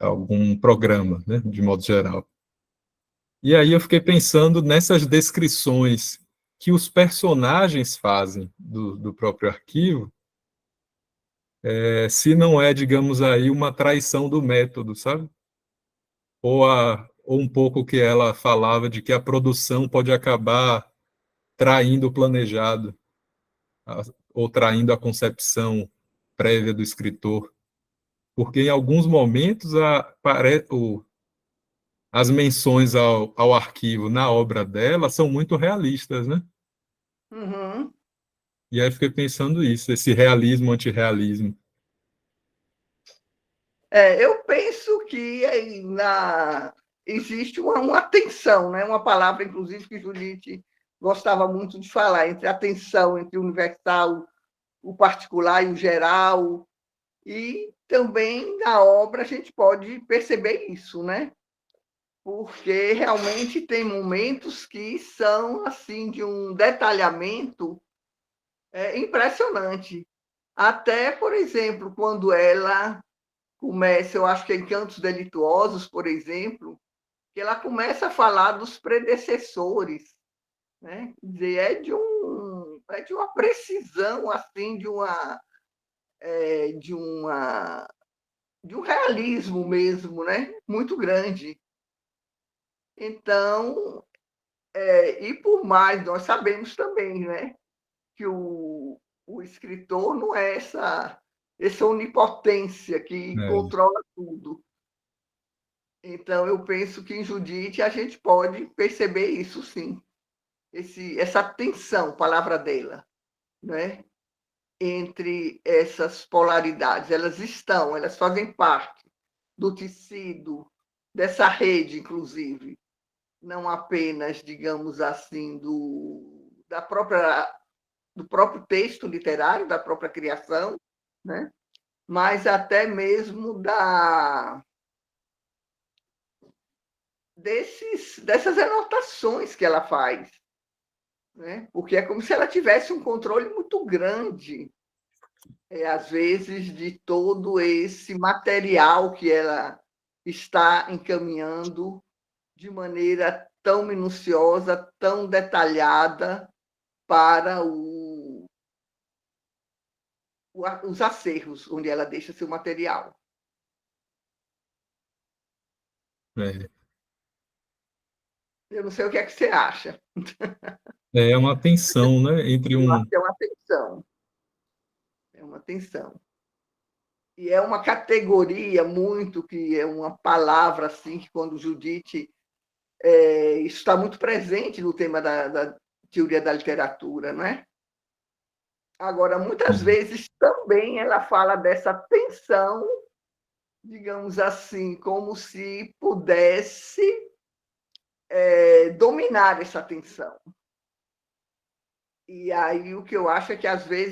algum programa, né? De modo geral. E aí eu fiquei pensando nessas descrições que os personagens fazem do próprio arquivo, se não é, digamos aí, uma traição do método, sabe? Ou um pouco que ela falava de que a produção pode acabar traindo o planejado, ou traindo a concepção prévia do escritor, porque em alguns momentos as menções ao arquivo na obra dela são muito realistas, né? Uhum. E aí eu fiquei pensando isso, esse realismo, antirrealismo. Eu penso que existe uma tensão, né? Uma palavra, inclusive, que Judite gostava muito de falar, entre a tensão entre o universal, o particular e o geral. E também na obra a gente pode perceber isso, né? Porque realmente tem momentos que são assim de um detalhamento impressionante. Até, por exemplo, quando ela começa, eu acho que em Cantos Delituosos, por exemplo, que ela começa a falar dos predecessores, né? Quer dizer, é de uma precisão assim, de um realismo mesmo, né? Muito grande. Então, e por mais, nós sabemos também, né, que o escritor não é essa onipotência que controla tudo. Então, eu penso que em Judite a gente pode perceber isso, sim. Essa tensão, palavra dela, né, entre essas polaridades. Elas fazem parte do tecido, dessa rede, inclusive, não apenas, digamos assim, do próprio texto literário, da própria criação, né? Mas até mesmo dessas anotações que ela faz, né? Porque é como se ela tivesse um controle muito grande, às vezes, de todo esse material que ela está encaminhando de maneira tão minuciosa, tão detalhada para os acervos onde ela deixa seu material. Eu não sei o que é que você acha. É uma tensão, né? Entre Eu acho que é uma tensão. É uma tensão. E é uma categoria muito, que é uma palavra assim, que quando Judite está muito presente no tema da teoria da literatura, não é? Agora, muitas vezes também ela fala dessa tensão digamos assim, como se pudesse dominar essa atenção. E aí o que eu acho é que, às vezes,